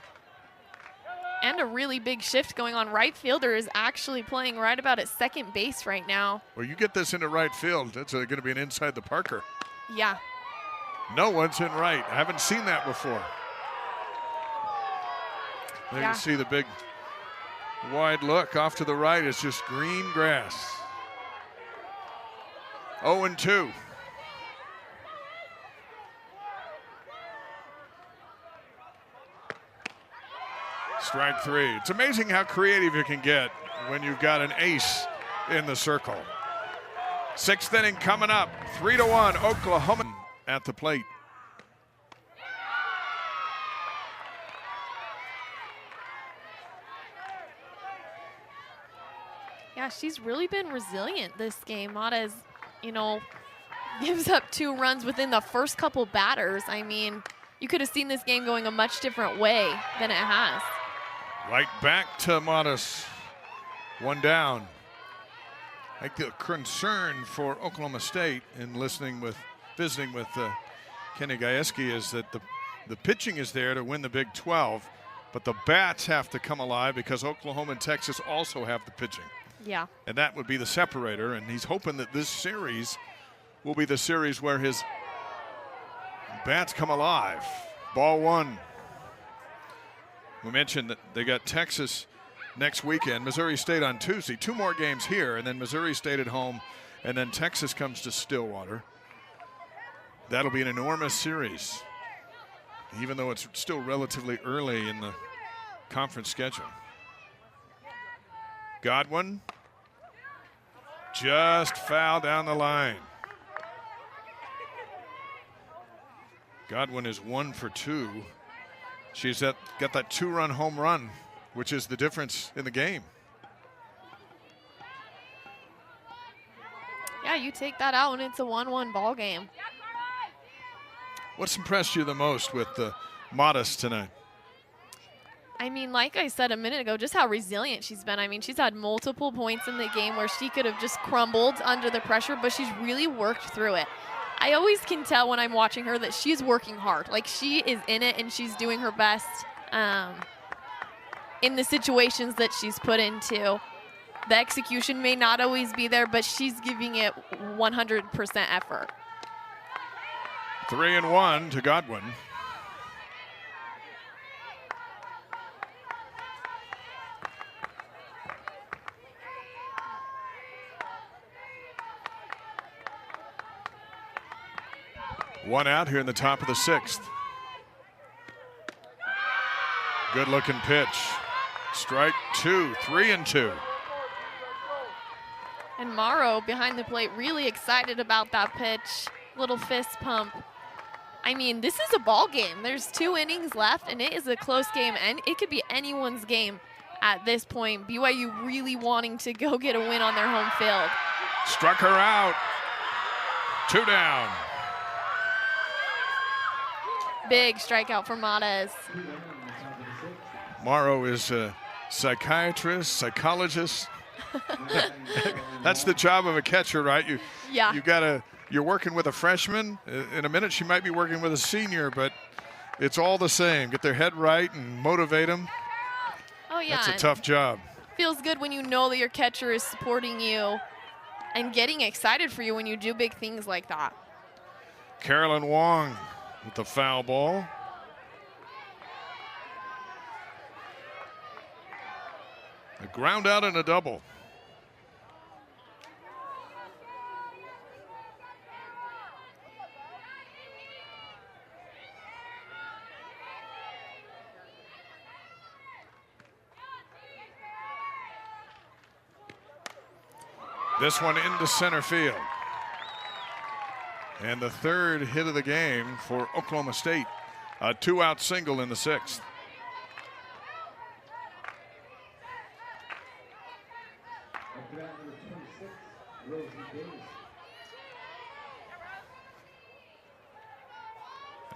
And a really big shift going on. Right fielder is actually playing right about at second base right now. Well, you get this into right field, that's going to be an inside the Parker. Yeah. No one's in right. I haven't seen that before. There Yeah. you see the big wide look off to the right. It's just green grass. 0-2. Strike 3. It's amazing how creative you can get when you've got an ace in the circle. 6th inning coming up. 3-1 Oklahoma at the plate. Yeah, she's really been resilient this game. Mata's, gives up 2 runs within the first couple batters. I mean, you could have seen this game going a much different way than it has. Right back to Modest. 1 down. I think the concern for Oklahoma State in visiting with Kenny Gajewski is that the pitching is there to win the Big 12, but the bats have to come alive because Oklahoma and Texas also have the pitching. Yeah. And that would be the separator, and he's hoping that this series will be the series where his bats come alive. Ball 1. We mentioned that they got Texas next weekend, Missouri State on Tuesday. 2 more games here, and then Missouri State at home, and then Texas comes to Stillwater. That'll be an enormous series, even though it's still relatively early in the conference schedule. Godwin just foul down the line. Godwin is 1 for 2. She's got that 2-run home run, which is the difference in the game. Yeah, you take that out and it's a 1-1 ball game. What's impressed you the most with the Modest tonight? I mean, like I said a minute ago, just how resilient she's been. I mean, she's had multiple points in the game where she could have just crumbled under the pressure, but she's really worked through it. I always can tell when I'm watching her that she's working hard. Like, she is in it and she's doing her best in the situations that she's put into. The execution may not always be there, but she's giving it 100% effort. 3-1 to Godwin. One out here in the top of the 6th. Good looking pitch. Strike 2, 3-2. And Morrow behind the plate really excited about that pitch. Little fist pump. I mean, this is a ball game. There's 2 innings left, and it is a close game, and it could be anyone's game at this point. BYU really wanting to go get a win on their home field. Struck her out. 2 down. Big strikeout for Matas. Morrow is a psychiatrist, psychologist. That's the job of a catcher, right? You're working with a freshman. In a minute, she might be working with a senior, but it's all the same. Get their head right and motivate them. Oh, yeah. That's a tough job. Feels good when you know that your catcher is supporting you and getting excited for you when you do big things like that. Carolyn Wong with the foul ball. A ground out and a double. This one into center field. And the 3rd hit of the game for Oklahoma State. A 2-out single in the 6th.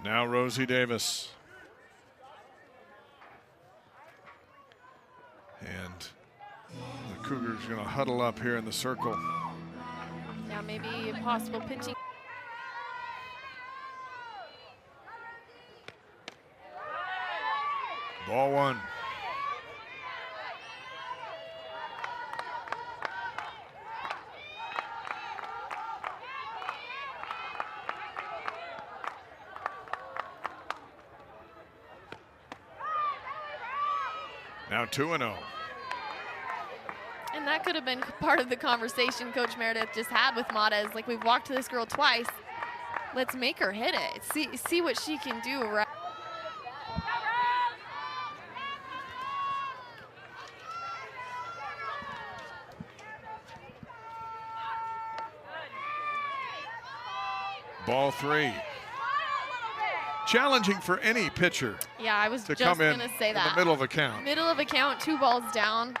Now Rosie Davis. And the Cougars are going to huddle up here in the circle. Yeah, maybe a possible pitching. Ball one. Now 2-0. And that could have been part of the conversation Coach Meredith just had with Mata. Is like, we've walked to this girl twice. Let's make her hit it. See what she can do, right? Ball three. Challenging for any pitcher. Yeah, I was to just come in going to say that. the middle of a count. Middle of a count, 2 balls down.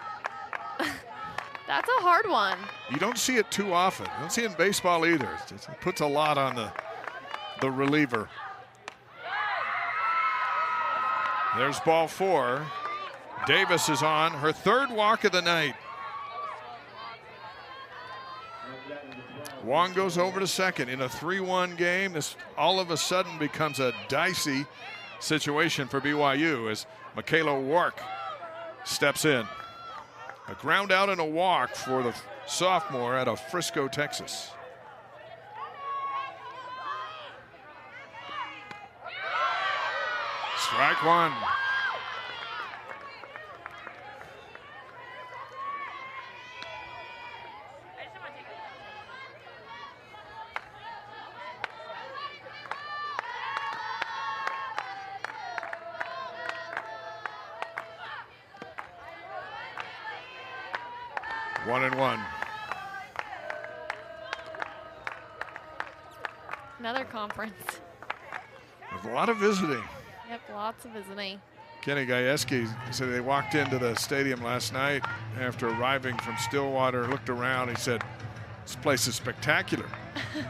That's a hard one. You don't see it too often. You don't see it in baseball either. It puts a lot on the reliever. There's ball 4. Davis is on her 3rd walk of the night. Wong goes over to second. In a 3-1 game, this all of a sudden becomes a dicey situation for BYU as Michaela Wark steps in. A ground out and a walk for the sophomore out of Frisco, Texas. Strike one. One and one. Another conference. There's a lot of visiting. Yep, lots of visiting. Kenny Gajewski said they walked into the stadium last night after arriving from Stillwater, looked around, he said, this place is spectacular.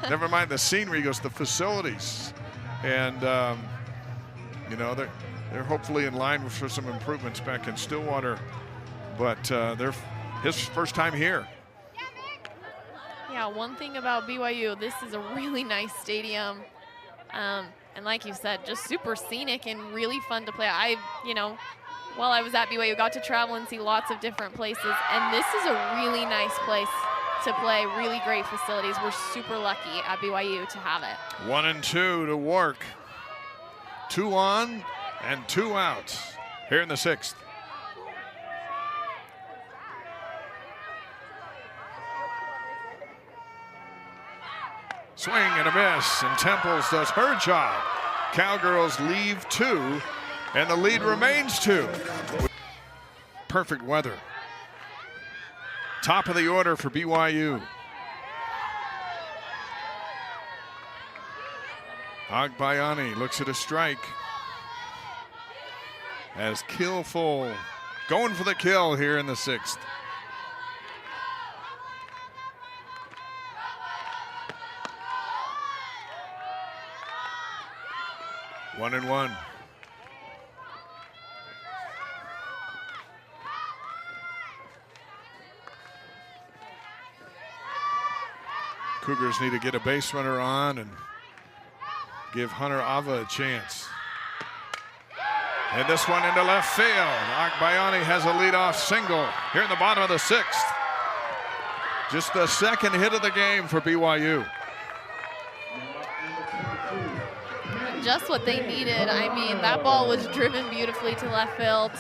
Never mind the scenery, he goes, the facilities. And, you know, they're hopefully in line for some improvements back in Stillwater, but they're his first time here. Yeah, one thing about BYU, this is a really nice stadium. And like you said, just super scenic and really fun to play. While I was at BYU, got to travel and see lots of different places. And this is a really nice place to play, really great facilities. We're super lucky at BYU to have it. 1 and 2 to Wark. 2 on and 2 out here in the 6th. Swing and a miss, and Temples does her job. Cowgirls leave 2, and the lead remains 2. Perfect weather. Top of the order for BYU. Agbayani looks at a strike. As Killful going for the kill here in the 6th. One and one. Cougars need to get a base runner on and give Hunter Ava a chance. And this one into left field. Agbayani has a leadoff single here in the bottom of the 6th. Just the 2nd hit of the game for BYU. Just what they needed. I mean, that ball was driven beautifully to left field.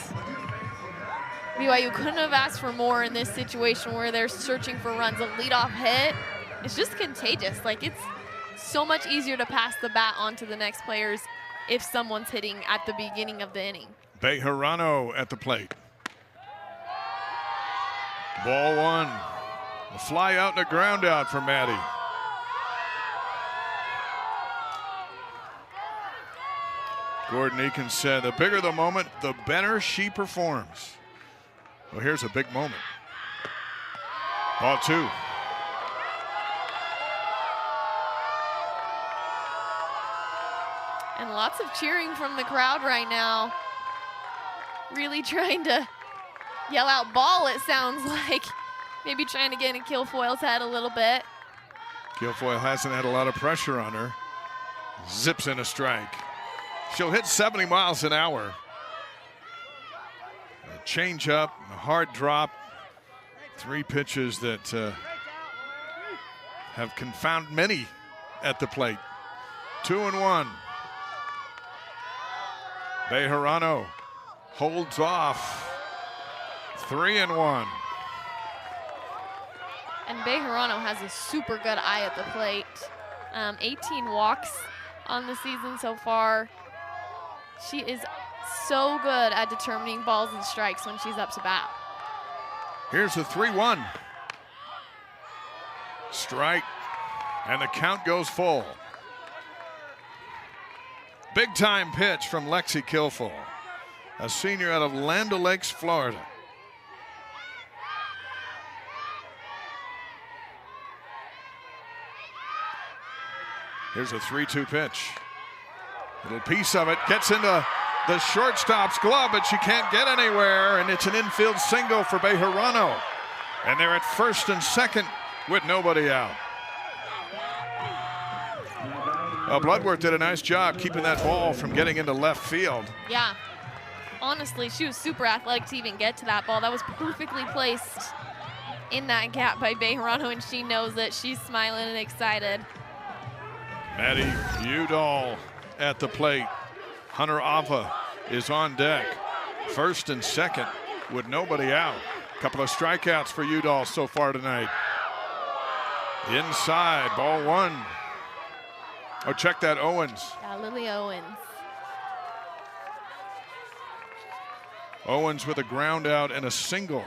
BYU couldn't have asked for more in this situation where they're searching for runs. A leadoff hit, it's just contagious. Like, it's so much easier to pass the bat on to the next players if someone's hitting at the beginning of the inning. Bejarano at the plate. Ball 1. A fly out and a ground out for Maddie. Gordon Eakins said, the bigger the moment, the better she performs. Well, here's a big moment. Ball 2. And lots of cheering from the crowd right now. Really trying to yell out ball, it sounds like. Maybe trying to get in Kilfoyle's head a little bit. Kilfoyle hasn't had a lot of pressure on her. Zips in a strike. She'll hit 70 miles an hour. A change up, a hard drop. 3 pitches that have confounded many at the plate. 2-1. Bejarano holds off. 3-1. And Bejarano has a super good eye at the plate. 18 walks on the season so far. She is so good at determining balls and strikes when she's up to bat. Here's the 3-1. Strike, and the count goes full. Big time pitch from Lexi Kilfoyle, a senior out of Land O'Lakes, Florida. Here's a 3-2 pitch. Little piece of it gets into the shortstop's glove, but she can't get anywhere, and it's an infield single for Bejarano. And they're at first and second with nobody out. Bloodworth did a nice job keeping that ball from getting into left field. Yeah. Honestly, she was super athletic to even get to that ball. That was perfectly placed in that gap by Bejarano, and she knows it. She's smiling and excited. Maddie Udall at the plate. Hunter Ava is on deck. First and second with nobody out. Couple of strikeouts for Udall so far tonight. Inside, ball 1. Oh, check that, Owens. Yeah, Lily Owens. Owens with a ground out and a single.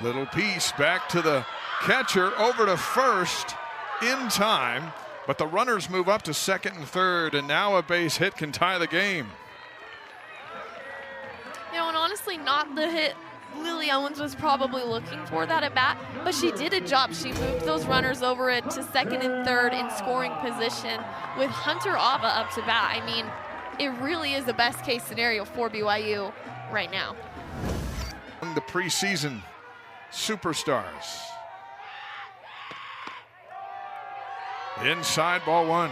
Little piece back to the catcher, over to first in time, but the runners move up to second and third, and now a base hit can tie the game. You know, and honestly, not the hit Lily Owens was probably looking for that at bat, but she did a job. She moved those runners over it to second and third in scoring position with Hunter Ava up to bat. I mean, it really is the best case scenario for BYU right now. The preseason superstars. Inside, ball 1.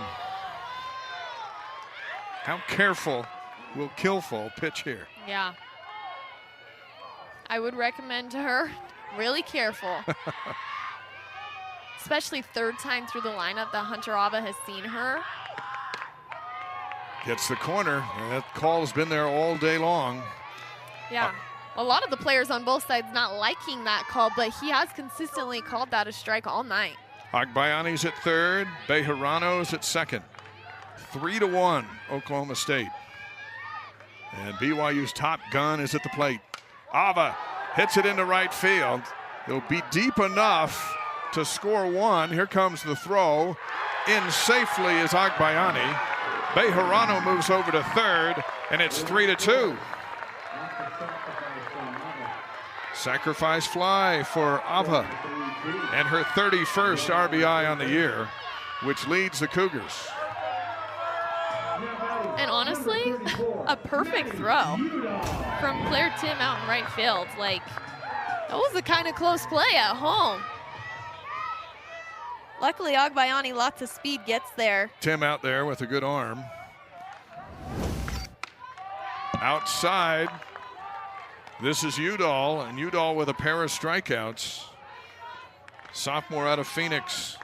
How careful will Kilfoyle pitch here? Yeah. I would recommend to her, really careful. Especially third time through the lineup that Hunter Ava has seen her. Gets the corner, and that call's been there all day long. Yeah. A lot of the players on both sides not liking that call, but he has consistently called that a strike all night. Agbayani's at third, Bejarano's at second. 3-1, Oklahoma State. And BYU's top gun is at the plate. Ava hits it into right field. It'll be deep enough to score 1. Here comes the throw. In safely is Agbayani. Bejarano moves over to third, and it's 3-2. Sacrifice fly for Ava, and her 31st RBI on the year, which leads the Cougars. And honestly, a perfect throw from Claire Tim out in right field. Like, that was the kind of close play at home. Luckily, Agbayani, lots of speed, gets there. Tim out there with a good arm. Outside, this is Udall, and Udall with a pair of strikeouts. Sophomore out of Phoenix.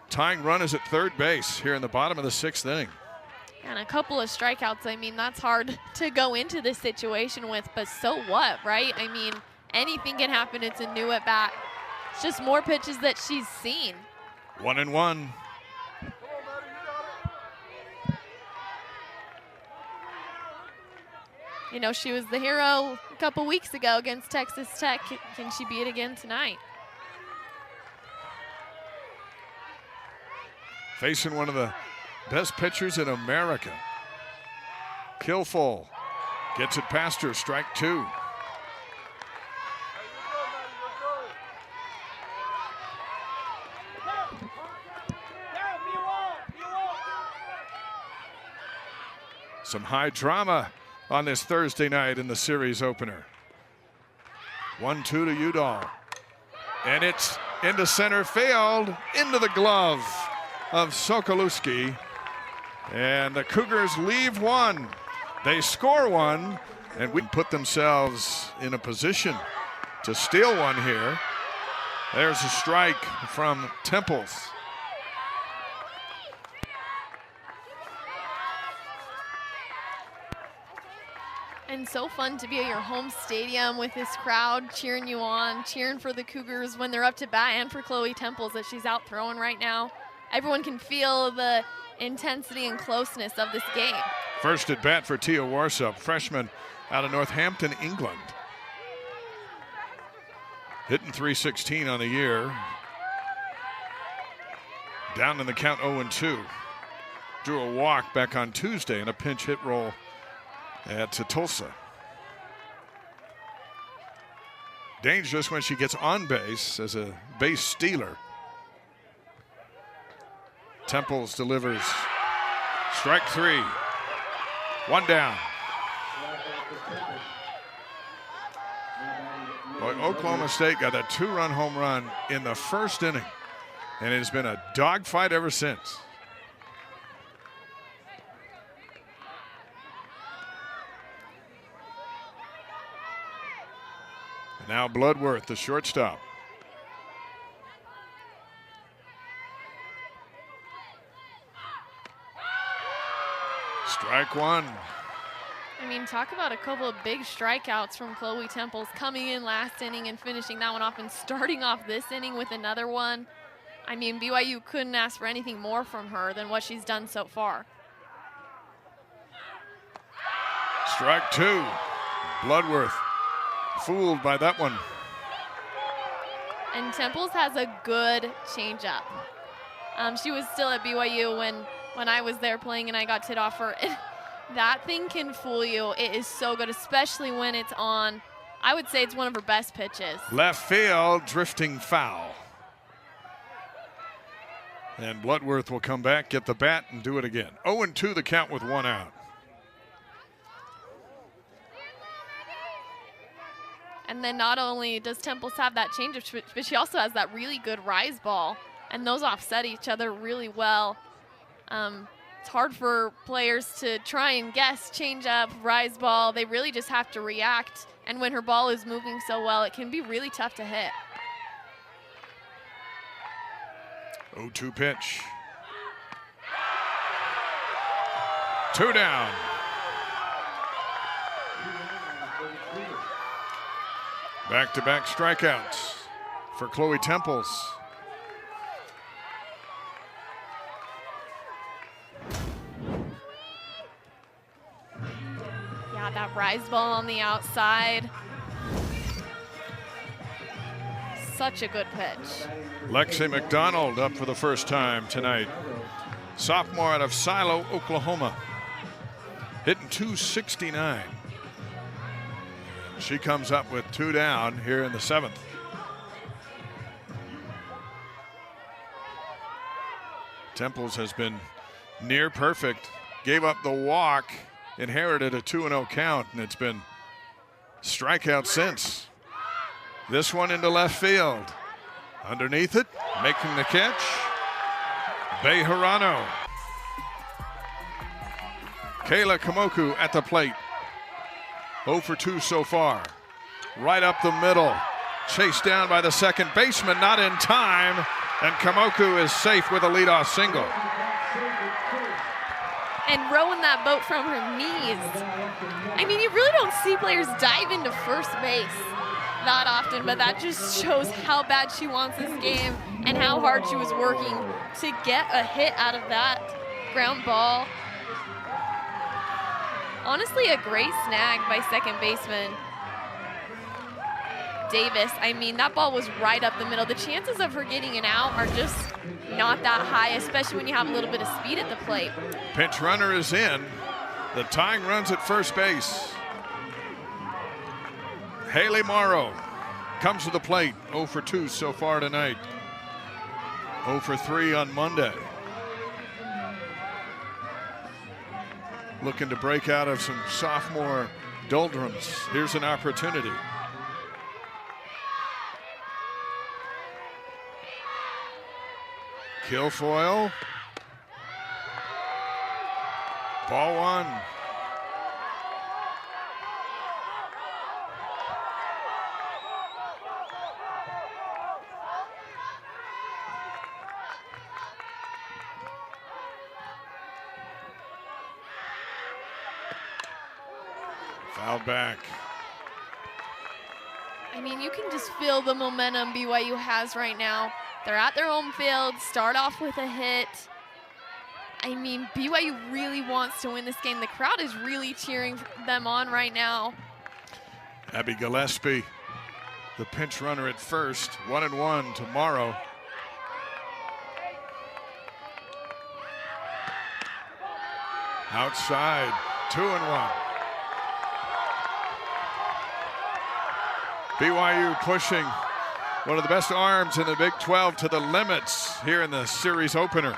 Tying run is at third base here in the bottom of the 6th inning. And a couple of strikeouts. I mean, that's hard to go into this situation with, but so what, right? I mean, anything can happen. It's a new at bat. It's just more pitches that she's seen. 1-1. You know, she was the hero a couple weeks ago against Texas Tech. Can she be it again tonight? Facing one of the best pitchers in America. Kilfoyle gets it past her, strike 2. Some high drama on this Thursday night in the series opener. 1-2 to Udall. And it's into center field, into the glove of Sokolowski. And the Cougars leave one. They score one, and we put themselves in a position to steal one here. There's a strike from Temples. And so fun to be at your home stadium with this crowd cheering you on, cheering for the Cougars when they're up to bat, and for Chloe Temples that she's out throwing right now. Everyone can feel the intensity and closeness of this game. First at bat for Tia Warsup, freshman out of Northampton, England. Hitting .316 on the year. Down in the count 0-2. Drew a walk back on Tuesday in a pinch hit roll at Tulsa. Dangerous when she gets on base as a base stealer. Temples delivers strike 3. One down. Boy, Oklahoma State got a 2-run home run in the first inning, and it has been a dogfight ever since. And now Bloodworth, the shortstop. Strike 1. I mean, talk about a couple of big strikeouts from Chloe Temples, coming in last inning and finishing that one off, and starting off this inning with another one. I mean, BYU couldn't ask for anything more from her than what she's done so far. Strike 2. Bloodworth fooled by that one. And Temples has a good changeup. She was still at BYU when I was there playing, and I got tit off her. That thing can fool you. It is so good, especially when it's on. I would say it's one of her best pitches. Left field, drifting foul. And Bloodworth will come back, get the bat, and do it again. 0-2 the count with 1 out. And then not only does Temples have that changeup, but she also has that really good rise ball. And those offset each other really well. It's hard for players to try and guess changeup, rise ball. They really just have to react. And when her ball is moving so well, it can be really tough to hit. 0-2 pitch. 2 down. Back-to-back strikeouts for Chloe Temples. Yeah, that rise ball on the outside. Such a good pitch. Lexi McDonald up for the first time tonight. Sophomore out of Silo, Oklahoma. Hitting .269. She comes up with 2 down here in the 7th. Temples has been near perfect. Gave up the walk, inherited a 2-0 count, and it's been strikeout since. This one into left field. Underneath it, making the catch, Bejarano. Kayla Kamoku at the plate. 0 for 2 so far. Right up the middle. Chased down by the second baseman, not in time. And Kamoku is safe with a leadoff single. And rowing that boat from her knees. I mean, you really don't see players dive into first base that often, but that just shows how bad she wants this game and how hard she was working to get a hit out of that ground ball. Honestly, a great snag by second baseman Davis. I mean, that ball was right up the middle. The chances of her getting an out are just not that high, especially when you have a little bit of speed at the plate. Pinch runner is in. The tying runs at first base. Haley Morrow comes to the plate. 0 for 2 so far tonight. 0 for 3 on Monday. looking to break out of some sophomore doldrums. Here's an opportunity. Kilfoyle. Ball one. Foul back. I mean, you can just feel the momentum BYU has right now. They're at their home field, start off with a hit. I mean, BYU really wants to win this game. The crowd is really cheering them on right now. Abby Gillespie, the pinch runner at first, 1-1 tomorrow. Outside, 2-1. BYU pushing one of the best arms in the Big 12 to the limits here in the series opener.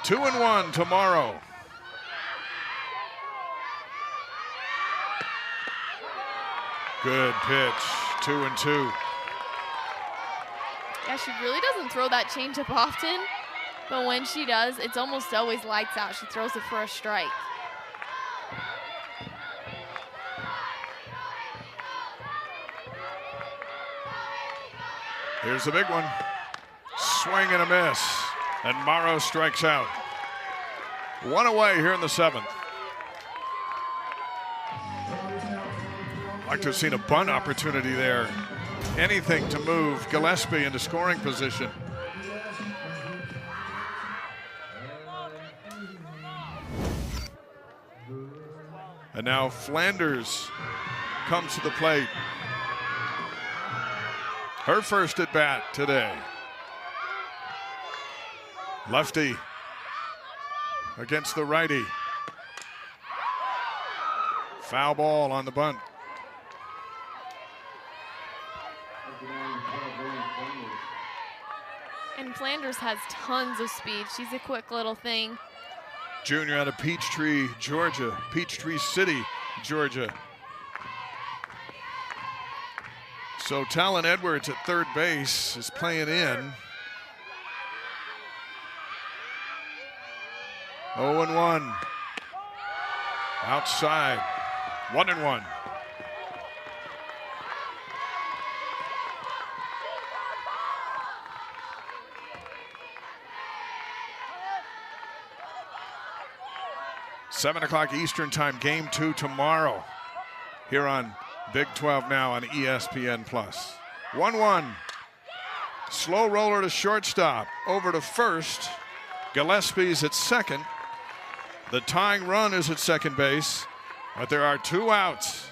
2-1 tomorrow. Good pitch, 2-2. Yeah, she really doesn't throw that changeup often, but when she does, it's almost always lights out. She throws it for a strike. Here's the big one. Swing and a miss. And Morrow strikes out. One away here in the 7th. Like to have seen a bunt opportunity there. Anything to move Gillespie into scoring position. And now Flanders comes to the plate. Her first at bat today. Lefty against the righty. Foul ball on the bunt. And Flanders has tons of speed. She's a quick little thing. Junior out of Peachtree, Georgia. Peachtree City, Georgia. So Talon Edwards at third base is playing in. 0-1. Outside. 1-1. Seven o'clock Eastern time, game 2 tomorrow here on Big 12 Now on ESPN+. 1-1. Slow roller to shortstop. Over to first. Gillespie's at second. The tying run is at second base, but there are 2 outs.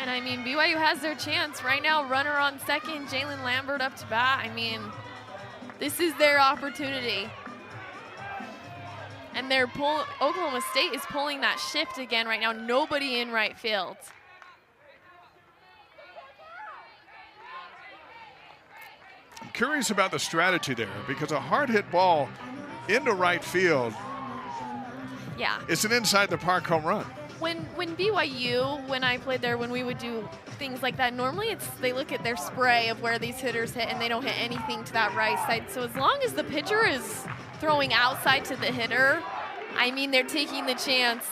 And I mean, BYU has their chance right now. Runner on second, Jalen Lambert up to bat. I mean, this is their opportunity. And Oklahoma State is pulling that shift again right now. Nobody in right field. I'm curious about the strategy there because a hard hit ball into right field. Yeah. It's an inside the park home run. When BYU, when I played there, when we would do things like that, normally they look at their spray of where these hitters hit and they don't hit anything to that right side. So as long as the pitcher is throwing outside to the hitter, I mean, they're taking the chance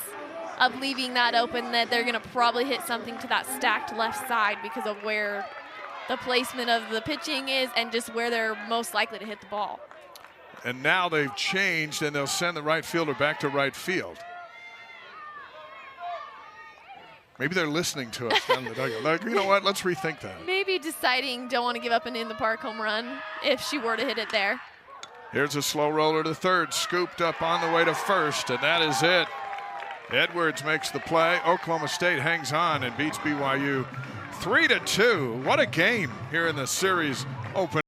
of leaving that open that they're going to probably hit something to that stacked left side because of where the placement of the pitching is and just where they're most likely to hit the ball. And now they've changed and they'll send the right fielder back to right field. Maybe they're listening to us down the dugout. Like, you know what? Let's rethink that. Maybe deciding don't want to give up an in-the-park home run if she were to hit it there. Here's a slow roller to third, scooped up on the way to first, and that is it. Edwards makes the play. Oklahoma State hangs on and beats BYU 3-2. What a game here in the series opener.